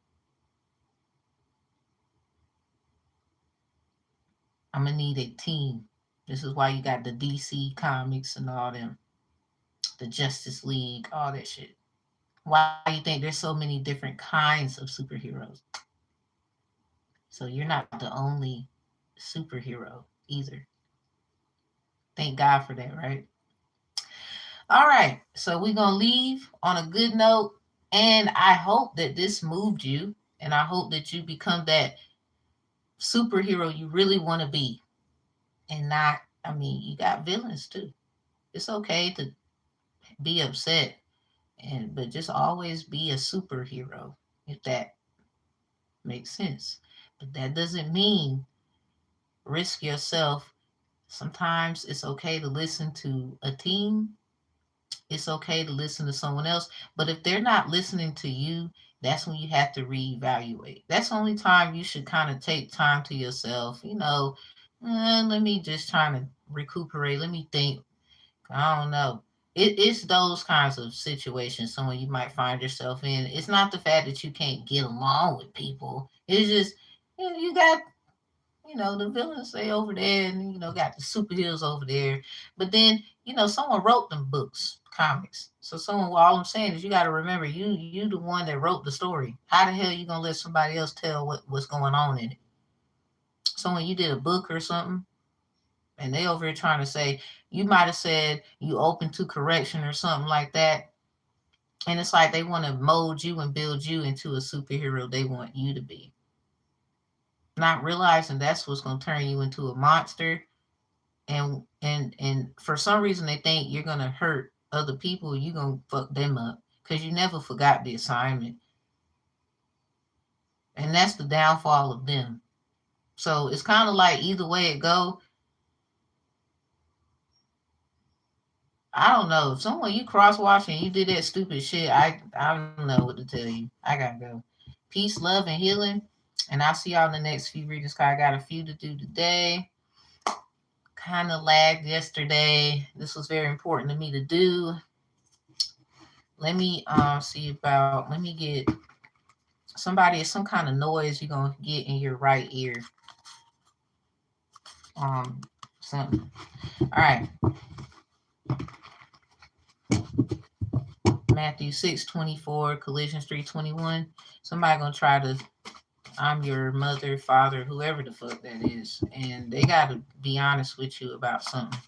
I'm gonna need a team. This is why you got the DC comics and all them, the Justice League, all that shit. Why you think there's so many different kinds of superheroes? So you're not the only superhero either. Thank God for that, right? All right. So we're going to leave on a good note. And I hope that this moved you. And I hope that you become that superhero you really want to be. And not, I mean, you got villains too. It's okay to be upset, but just always be a superhero, if that makes sense. But that doesn't mean risk yourself. Sometimes it's okay to listen to a team. It's okay to listen to someone else. But if they're not listening to you, that's when you have to reevaluate. That's the only time you should kind of take time to yourself. Let me just try to recuperate. Let me think. I don't know. It's those kinds of situations someone you might find yourself in. It's not the fact that you can't get along with people. It's just you got the villains they over there, and got the superheroes over there. But then someone wrote them books, comics. So all I'm saying is you got to remember you the one that wrote the story. How the hell you gonna let somebody else tell what's going on in it? So when you did a book or something, and they over here trying to say you might have said you open to correction or something like that, and it's like they want to mold you and build you into a superhero they want you to be, not realizing that's what's going to turn you into a monster. And for some reason they think you're going to hurt other people, you're going to fuck them up because you never forgot the assignment. And that's the downfall of them. So it's kind of like either way it go, I don't know. If someone you cross-watching, you did that stupid shit, I don't know what to tell you. I gotta go. Peace, love, and healing. And I'll see y'all in the next few readings. I got a few to do today. Kind of lagged yesterday. This was very important to me to do. Let me let me get some kind of noise you're gonna get in your right ear. Something. All right. Matthew 6:24, Colossians 3:21. Somebody gonna try to, I'm your mother, father, whoever the fuck that is, and they gotta be honest with you about something.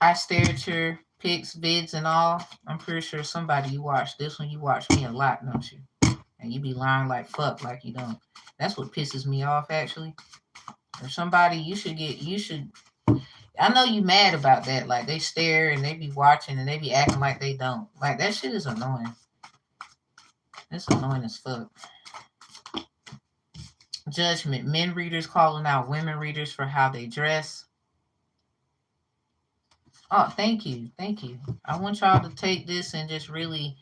I stare at your pics, vids, and all. I'm pretty sure somebody you watch this one. You watch me a lot, don't you? And you be lying like fuck, like you don't. That's what pisses me off, actually. Or somebody you should. I know you mad about that. Like they stare and they be watching and they be acting like they don't. Like that shit is annoying. It's annoying as fuck. Judgment. Men readers calling out women readers for how they dress. Oh, thank you. Thank you. I want y'all to take this and just really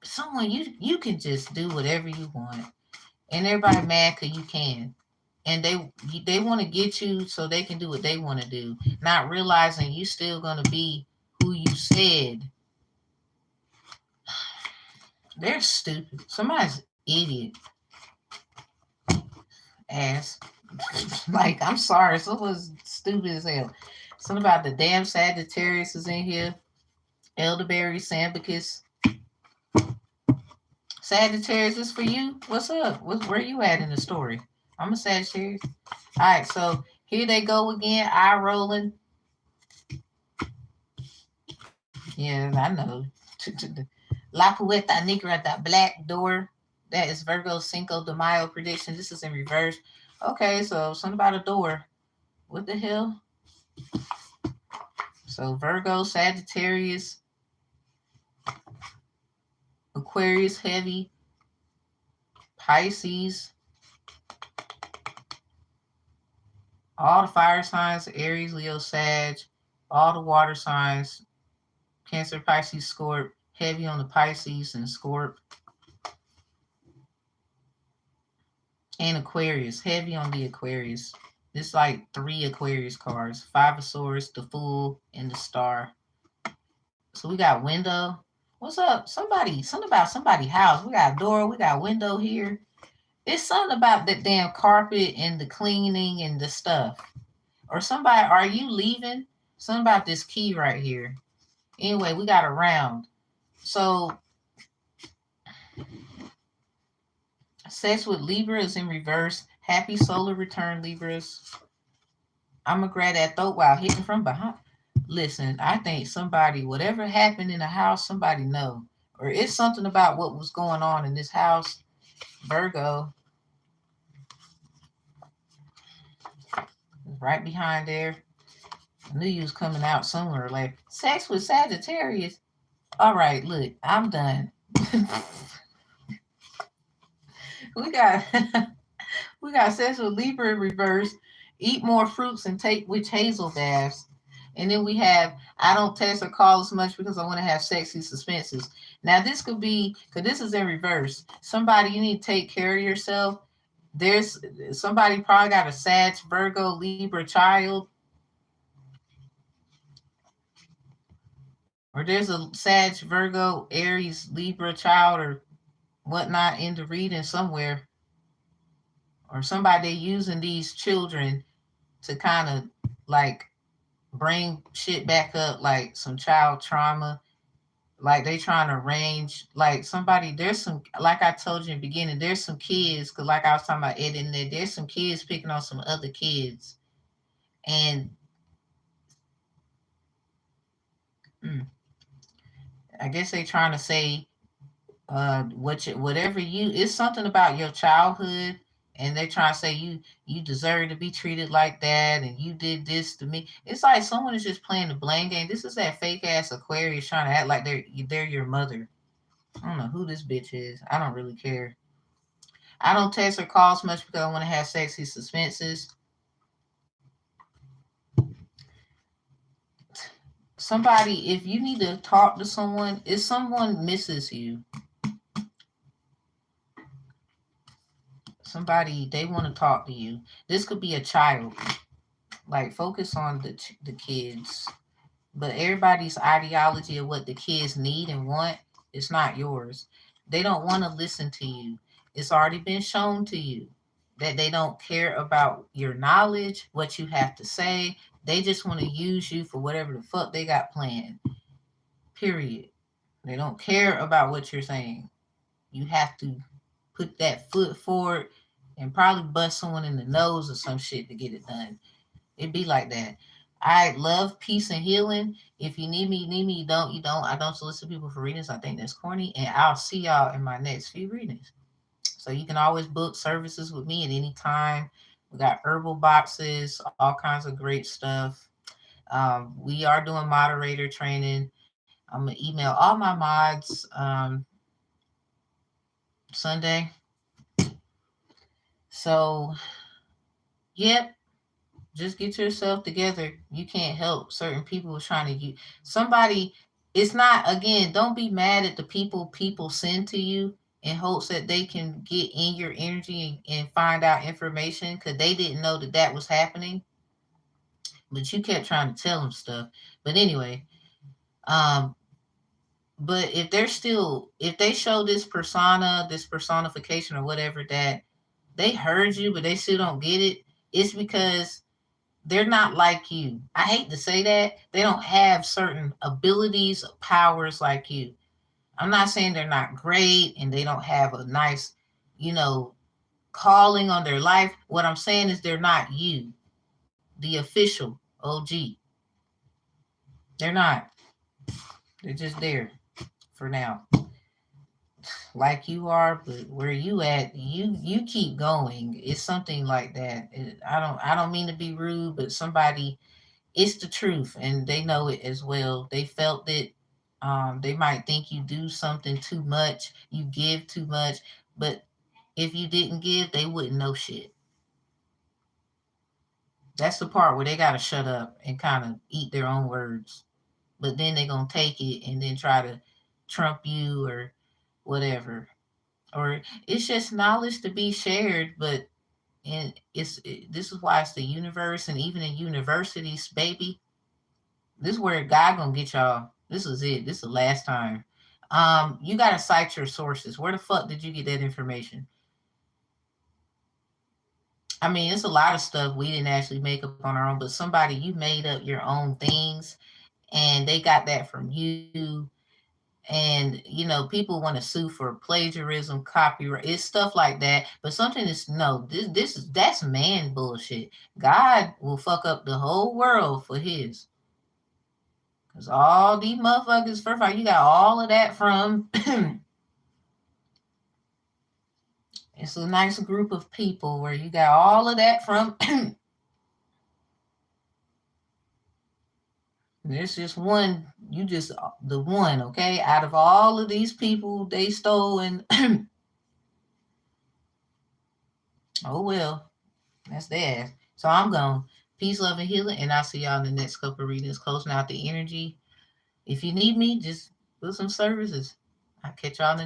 someone you can just do whatever you want. And everybody mad because you can. And they want to get you so they can do what they want to do, not realizing you still going to be who you said. They're stupid. Somebody's idiot. Ass. Like, I'm sorry. Someone's stupid as hell. Something about the damn Sagittarius is in here. Elderberry, Sambicus. Sagittarius is for you? What's up? Where you at in the story? I'm a Sagittarius. All right, so here they go again. Eye rolling. Yeah, I know. La Puerta Negra, the black door. That is Virgo Cinco de Mayo prediction. This is in reverse. Okay, so something about a door. What the hell? So Virgo, Sagittarius, Aquarius heavy, Pisces, all the fire signs, Aries, Leo, Sag, all the water signs, Cancer, Pisces, Scorp. Heavy on the Pisces and Scorp. And Aquarius. Heavy on the Aquarius. It's like 3 Aquarius cards. 5 of Swords, the Fool, and the Star. So we got window. What's up? Something about somebody's house. We got a door. We got a window here. It's something about that damn carpet and the cleaning and the stuff. Or somebody, are you leaving? Something about this key right here. Anyway, we got a round. So sex with Libra is in reverse. Happy solar return, Libras. I'm going to grab that throat while hitting from behind. Listen, I think somebody, whatever happened in the house, somebody know. Or it's something about what was going on in this house. Virgo. Right behind there. I knew you was coming out somewhere. Like, sex with Sagittarius. All right, look, I'm done. we got we got sex with Libra in reverse. Eat more fruits and take witch hazel baths. And then we have, I don't text or call as much because I want to have sexy suspenses. Now this could be, because this is in reverse. Somebody, you need to take care of yourself. There's somebody probably got a Sag, Virgo, Libra child. Or there's a Sag, Virgo, Aries, Libra child or whatnot in the reading somewhere. Or somebody using these children to kind of like bring shit back up, like some child trauma, like they trying to arrange, like somebody, there's some, like I told you in the beginning, there's some kids, because like I was talking about Ed in there, there's some kids picking on some other kids. And I guess they trying to say whatever you, it's something about your childhood, and they're trying to say you deserve to be treated like that, and you did this to me. It's like someone is just playing the blame game. This is that fake ass Aquarius trying to act like they're your mother. I don't know who this bitch is. I don't really care. I don't text or calls much because I want to have sexy suspenses. Somebody, if you need to talk to someone, if someone misses you, somebody, they want to talk to you. This could be a child. Like, focus on the kids. But everybody's ideology of what the kids need and want is not yours. They don't want to listen to you. It's already been shown to you that they don't care about your knowledge, what you have to say. They just want to use you for whatever the fuck they got planned. Period. They don't care about what you're saying. You have to put that foot forward and probably bust someone in the nose or some shit to get it done. It'd be like that. I love peace and healing. If you need me, you need me. You don't, you don't. I don't solicit people for readings. I think that's corny. And I'll see y'all in my next few readings. So you can always book services with me at any time. We got herbal boxes, all kinds of great stuff. We are doing moderator training. I'm going to email all my mods Sunday. So, yep. Just get yourself together. You can't help certain people trying to use somebody. It's not, again, don't be mad at the people send to you in hopes that they can get in your energy and find out information because they didn't know that that was happening. But you kept trying to tell them stuff. But anyway, um, but if they're still, if they show this persona, this personification or whatever that they heard you, but they still don't get it, it's because they're not like you. I hate to say that. They don't have certain abilities, powers like you. I'm not saying they're not great and they don't have a nice, you know, calling on their life. What I'm saying is they're not you, the official OG. They're not. They're just there for now. Like you are, but where you at, you keep going. It's something like that. I don't mean to be rude, but somebody, it's the truth and they know it as well. They felt it. They might think you do something too much, you give too much, but if you didn't give, they wouldn't know shit. That's the part where they got to shut up and kind of eat their own words. but then they're gonna take it and then try to trump you or whatever. Or it's just knowledge to be shared, but this is why it's the universe, and even in universities, baby, this is where God gonna get y'all. This is it. This is the last time. You gotta cite your sources. Where the fuck did you get that information? I mean, it's a lot of stuff we didn't actually make up on our own, but somebody, you made up your own things, and they got that from you. And people want to sue for plagiarism, copyright, it's stuff like that. But something is, no, this is, that's man bullshit. God will fuck up the whole world for his, because all these motherfuckers, first of all, you got all of that from it's a nice group of people where you got all of that from. There's just one, you just the one, okay, out of all of these people they stole. And oh well, that's theirs. So I'm gone. Peace, love, and healing, and I'll see y'all in the next couple of readings, closing out the energy. If you need me, just put some services. I'll catch y'all in the